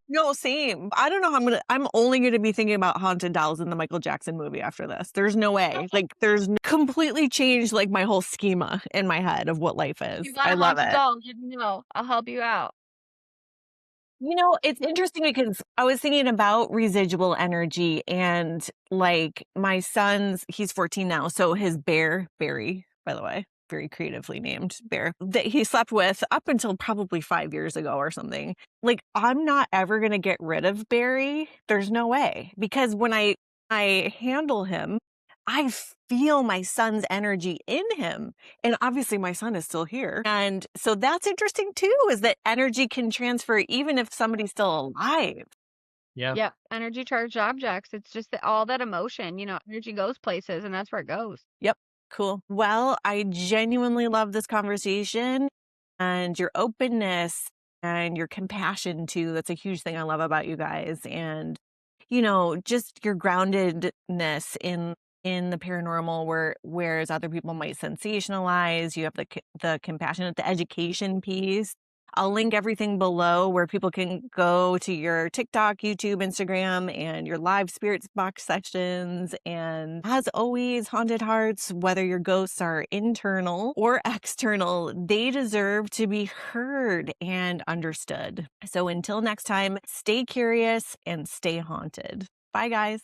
No, same. I don't know how I'm only going to be thinking about haunted dolls in the Michael Jackson movie after this. There's no way. Like, completely changed like my whole schema in my head of what life is. You got I a love haunted it. doll, let me know. I'll help you out. It's interesting because I was thinking about residual energy and like my son's, he's 14 now. So his bear, Barry, by the way, very creatively named bear, that he slept with up until probably 5 years ago or something. Like, I'm not ever going to get rid of Barry. There's no way, because when I handle him, I feel my son's energy in him. And obviously my son is still here. And so that's interesting too, is that energy can transfer even if somebody's still alive. Yeah. Yeah, energy charged objects. It's just that all that emotion, energy goes places and that's where it goes. Yep. Cool. Well, I genuinely love this conversation and your openness and your compassion too. That's a huge thing I love about you guys. And, just your groundedness in the paranormal, whereas other people might sensationalize. You have the compassion, the education piece. I'll link everything below where people can go to your TikTok, YouTube, Instagram, and your live spirits box sessions. And as always, Haunted Hearts, whether your ghosts are internal or external, they deserve to be heard and understood. So until next time, stay curious and stay haunted. Bye, guys.